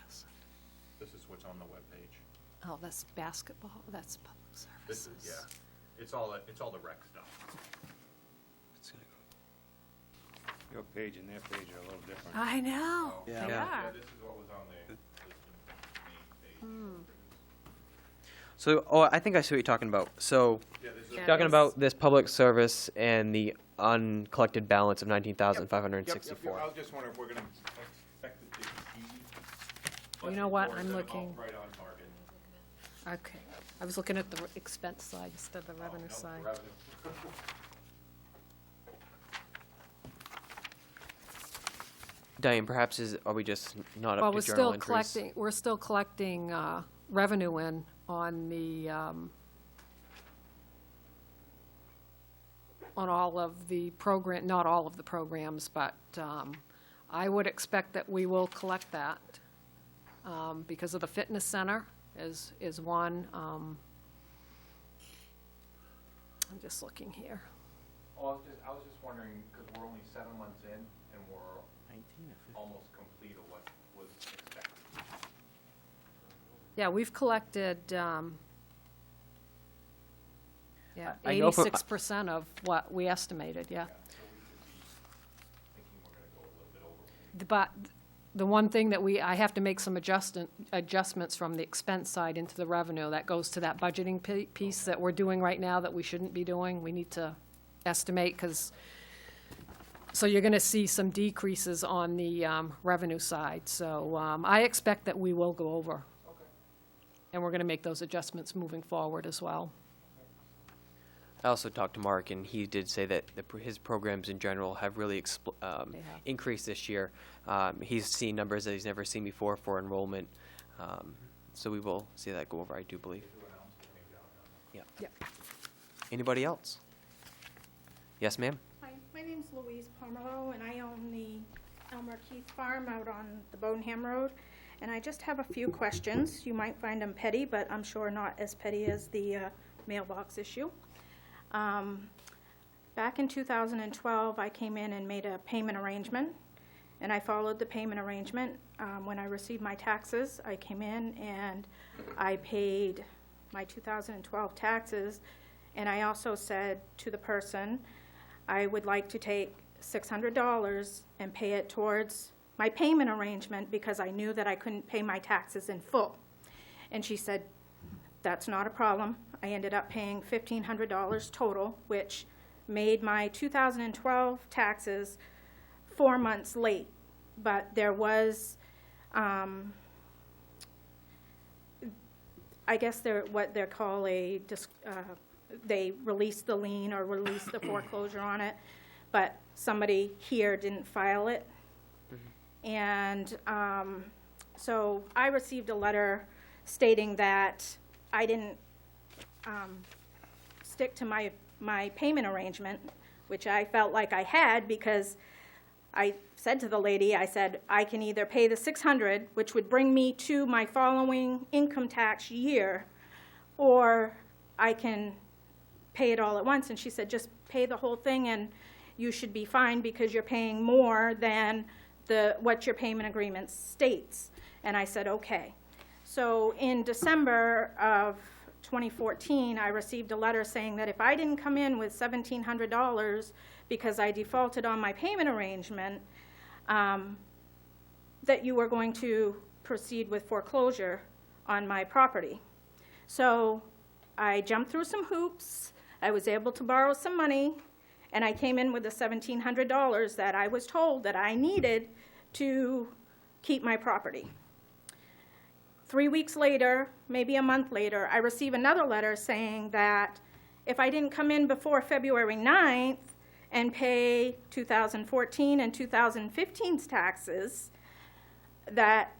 This is what's on the webpage. oh, that's basketball, that's public services. This is, yeah. It's all the rec stuff. Your page and their page are a little different. I know, they Yeah. are. This is what was on the main page. So, oh, I think I see what you're talking about. So, Yeah, this is. Yeah. talking about this public service and the uncollected balance of 19,564. I was just wondering if we're gonna expect it to exceed. You know what, budget, I'm or is it all looking- right on target? Okay, I was looking at the expense side instead of the revenue No, side. revenue. Diane, perhaps are we just not Well, up we're to journal still entries? collecting, we're still collecting revenue in on the, on all of the program, not all of the programs, but I would expect that we will collect that because of the fitness center is one. I'm just looking here. Oh, I was just wondering, because we're only 7 months in, and we're almost complete of what was expected. Yeah, we've collected, yeah, I know for- 86% of what we estimated, yeah. So we should be thinking we're gonna go a little bit over. But the one thing that I have to make some adjustments from the expense side into the revenue. That goes to that budgeting piece that we're doing right now that we shouldn't be doing. We need to estimate, so you're gonna see some decreases on the revenue side. So I expect that we will go over. Okay. And we're gonna make those adjustments moving forward as well. I also talked to Mark, and he did say that his programs in general have really They have. increased this year. He's seen numbers that he's never seen before for enrollment. So we will see that go over, I do believe. Yeah. Yep. Anybody else? Yes, ma'am? Hi, my name's Louise Pomerleau, and I own the Elmer Keith Farm out on the Bodenham Road. And I just have a few questions. You might find them petty, but I'm sure not as petty as the mailbox issue. Back in 2012, I came in and made a payment arrangement, and I followed the payment arrangement. When I received my taxes, I came in and I paid my 2012 taxes, and I also said to the person, I would like to take $600 and pay it towards my payment arrangement because I knew that I couldn't pay my taxes in full. And she said, that's not a problem. I ended up paying $1,500 total, which made my 2012 taxes 4 months late. But there was, I guess what they call they released the lien or released the foreclosure on it, but somebody here didn't file it. And so I received a letter stating that I didn't stick to my payment arrangement, which I felt like I had because I said to the lady, I said, I can either pay the $600, which would bring me to my following income tax year, or I can pay it all at once. And she said, just pay the whole thing and you should be fine because you're paying more than what your payment agreement states. And I said, okay. So in December of 2014, I received a letter saying that if I didn't come in with $1,700 because I defaulted on my payment arrangement, that you were going to proceed with foreclosure on my property. So I jumped through some hoops. I was able to borrow some money, and I came in with the $1,700 that I was told that I needed to keep my property. 3 weeks later, maybe a month later, I receive another letter saying that if I didn't come in before February 9th and pay 2014 and 2015's taxes, that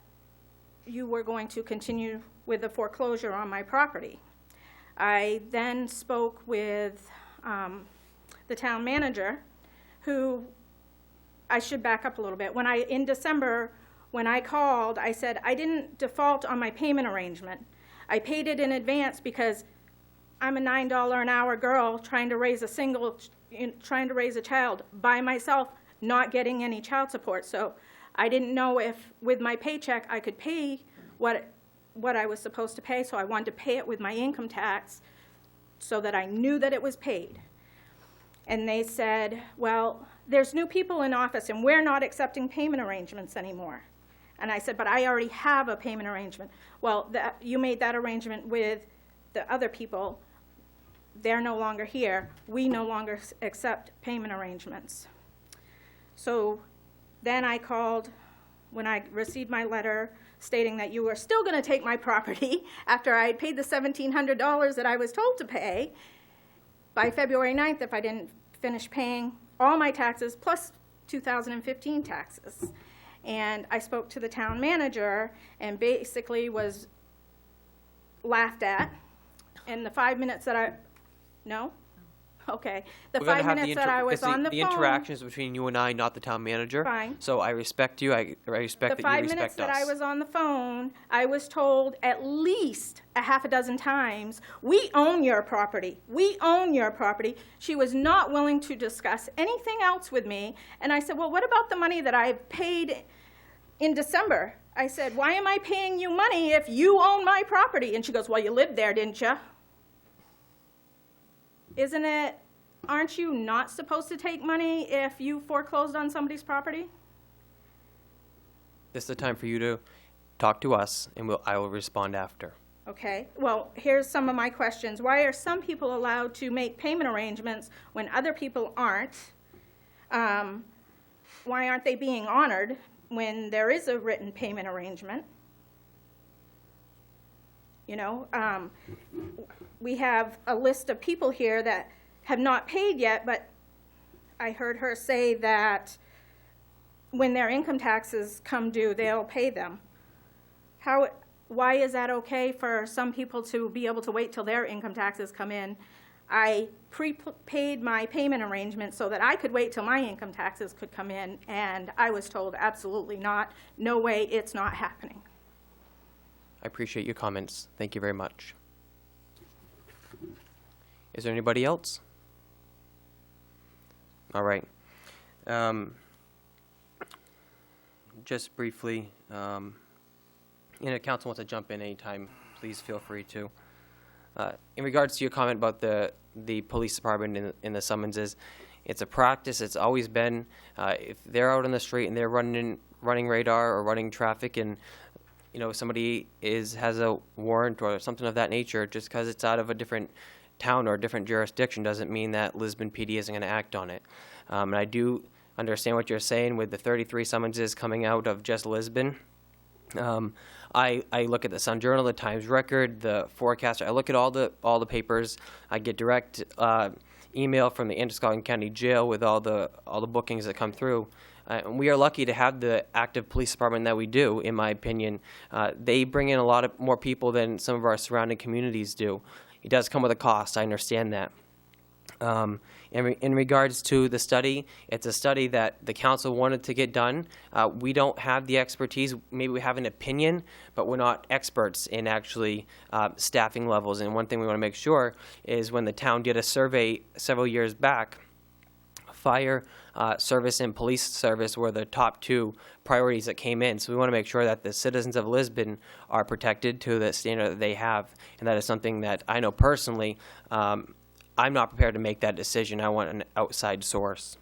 you were going to continue with the foreclosure on my property. I then spoke with the town manager, who, I should back up a little bit. In December, when I called, I said, I didn't default on my payment arrangement. I paid it in advance because I'm a $9 an hour girl trying to raise a child by myself, not getting any child support. So I didn't know if with my paycheck I could pay what I was supposed to pay, so I wanted to pay it with my income tax so that I knew that it was paid. And they said, well, there's new people in office and we're not accepting payment arrangements anymore. And I said, but I already have a payment arrangement. Well, you made that arrangement with the other people. They're no longer here. We no longer accept payment arrangements. So then I called when I received my letter stating that you were still going to take my property after I had paid the $1,700 that I was told to pay by February 9th if I didn't finish paying all my taxes plus 2015 taxes. And I spoke to the town manager and basically was laughed at. In the 5 minutes that no? Okay. The We're gonna 5 have minutes that I was on the the phone. interactions between you and I, not the town manager. Fine. So I respect you. I respect The that you 5 respect minutes us. that I was on the phone, I was told at least a half a dozen times, we own your property. We own your property. She was not willing to discuss anything else with me. And I said, well, what about the money that I paid in December? I said, why am I paying you money if you own my property? And she goes, well, you lived there, didn't you? Aren't you not supposed to take money if you foreclosed on somebody's property? This is the time for you to talk to us, and I will respond after. Okay, well, here's some of my questions. Why are some people allowed to make payment arrangements when other people aren't? Why aren't they being honored when there is a written payment arrangement? You know, we have a list of people here that have not paid yet, but I heard her say that when their income taxes come due, they'll pay them. Why is that okay for some people to be able to wait till their income taxes come in? I prepaid my payment arrangement so that I could wait till my income taxes could come in, and I was told absolutely not. No way, it's not happening. I appreciate your comments. Thank you very much. Is there anybody else? All right. Just briefly, council wants to jump in anytime, please feel free to. In regards to your comment about the police department and the summonses, it's a practice. It's always been, if they're out on the street and they're running radar or running traffic, and somebody has a warrant or something of that nature, just because it's out of a different town or a different jurisdiction doesn't mean that Lisbon PD isn't going to act on it. And I do understand what you're saying with the 33 summonses coming out of just Lisbon. I look at the Sun Journal, the Times Record, the Forecaster. I look at all the papers. I get direct email from the Androscoggin County Jail with all the bookings that come through. And we are lucky to have the active police department that we do, in my opinion. They bring in a lot more people than some of our surrounding communities do. It does come with a cost. I understand that. In regards to the study, it's a study that the council wanted to get done. We don't have the expertise. Maybe we have an opinion, but we're not experts in actually staffing levels. And one thing we want to make sure is when the town did a survey several years back, fire service and police service were the top two priorities that came in. So we want to make sure that the citizens of Lisbon are protected to the standard that they have. And that is something that I know personally, I'm not prepared to make that decision. I want an outside source.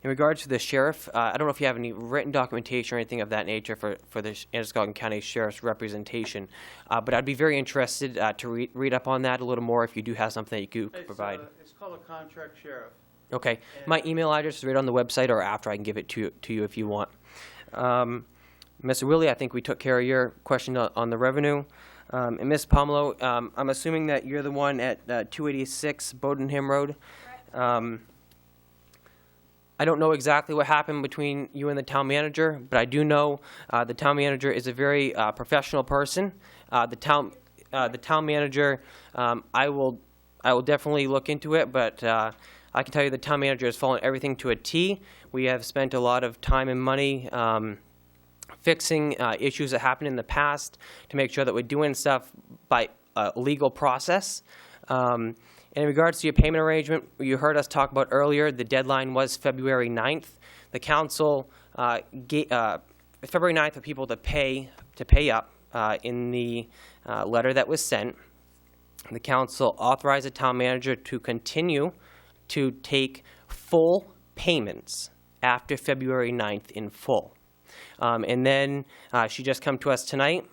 In regards to the sheriff, I don't know if you have any written documentation or anything of that nature for the Androscoggin County Sheriff's representation, but I'd be very interested to read up on that a little more if you do have something that you could provide. It's called a contract sheriff. Okay. My email address is right on the website, or after I can give it to you if you want. Mr. Willie, I think we took care of your question on the revenue. And Ms. Pomelo, I'm assuming that you're the one at 286 Bodenham Road. I don't know exactly what happened between you and the town manager, but I do know the town manager is a very professional person. The town manager, I will definitely look into it, but I can tell you the town manager has followed everything to a T. We have spent a lot of time and money fixing issues that happened in the past to make sure that we're doing stuff by legal process. In regards to your payment arrangement, you heard us talk about earlier, the deadline was February 9th. The council gave February 9th for people to pay up in the letter that was sent. The council authorized the town manager to continue to take full payments after February 9th in full. And then she just come to us tonight,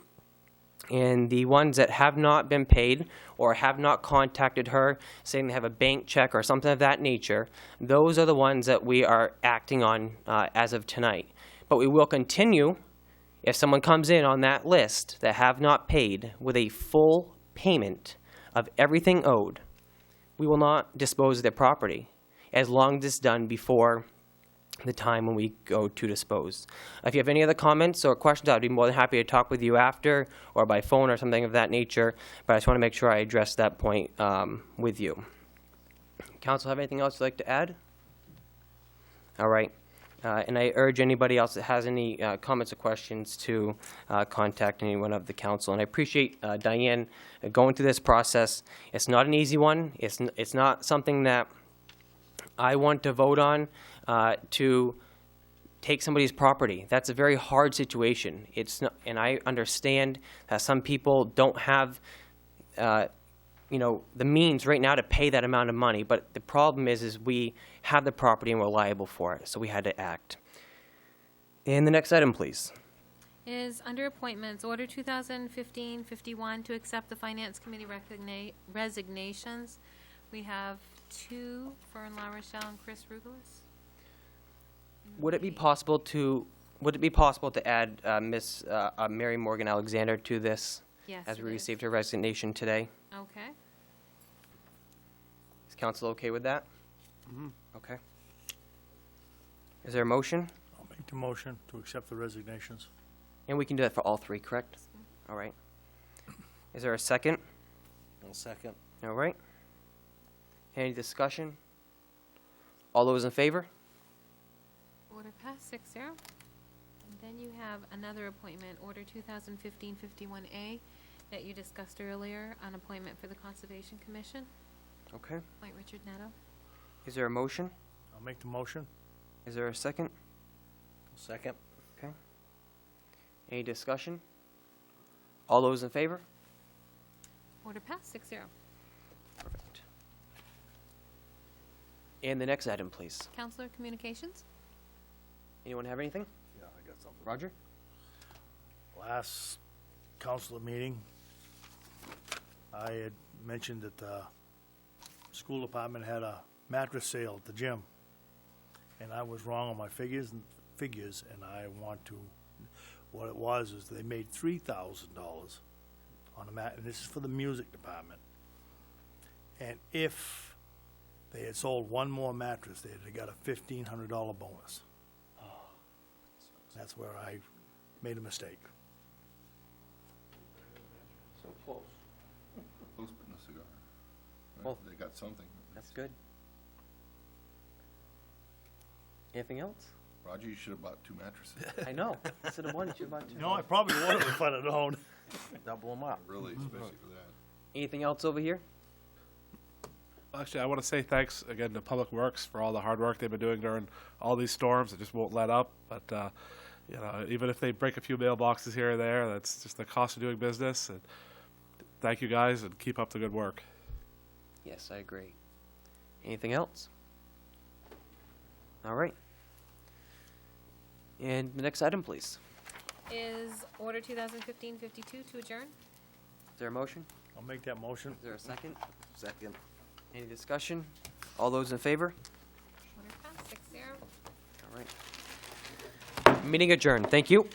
and the ones that have not been paid or have not contacted her saying they have a bank check or something of that nature, those are the ones that we are acting on as of tonight. But we will continue, if someone comes in on that list that have not paid with a full payment of everything owed, we will not dispose of their property as long as it's done before the time when we go to dispose. If you have any other comments or questions, I'd be more than happy to talk with you after or by phone or something of that nature, but I just want to make sure I address that point with you. Council, have anything else you'd like to add? All right. And I urge anybody else that has any comments or questions to contact anyone of the council. And I appreciate Diane going through this process. It's not an easy one. It's not something that I want to vote on to take somebody's property. That's a very hard situation. It's not, and I understand that some people don't have the means right now to pay that amount of money, but the problem is we have the property and we're liable for it, so we had to act. And the next item, please. Is under appointments, Order 2015-51 to accept the Finance Committee resignations. We have two, Fern LaRochelle and Chris Rugalis. Would it be possible to add Miss Mary Morgan Alexander to this? Yes, as we it is. received her resignation today? Okay. Is council okay with that? Mhm. Okay. Is there a motion? I'll make the motion to accept the resignations. And we can do that for all three, correct? All right. Is there a second? I'll second. All right. Any discussion? All those in favor? Order passed 6-0. And then you have another appointment, Order 2015-51A, that you discussed earlier, an appointment for the Conservation Commission. Okay. Appoint Richard Netto. Is there a motion? I'll make the motion. Is there a second? Second. Okay. Any discussion? All those in favor? Order passed 6-0. Perfect. And the next item, please. Counselor Communications? Anyone have anything? Yeah, I got something. Roger? Last council meeting, I had mentioned that the school department had a mattress sale at the gym. And I was wrong on my figures, and I want to, what it was is they made $3,000 on a mat, and this is for the music department. And if they had sold one more mattress, they'd have got a $1,500 bonus. That's where I made a mistake. So close. Close but no cigar. Right, Well, they got something. That's good. Anything else? Roger, you should have bought 2 mattresses. I know. Instead of one, you should have bought 2. No, I probably would have if I'd have known. Double them up. Really, especially for that. Anything else over here? Actually, I want to say thanks again to Public Works for all the hard work they've been doing during all these storms. It just won't let up. But, you know, even if they break a few mailboxes here or there, that's just the cost of doing business. And thank you guys, and keep up the good work. Yes, I agree. Anything else? All right. And the next item, please. Is order 2015-52 to adjourn? Is there a motion? I'll make that motion. Is there a second? Second. Any discussion? All those in favor? Order passed, 6-0. All right. Meeting adjourned. Thank you.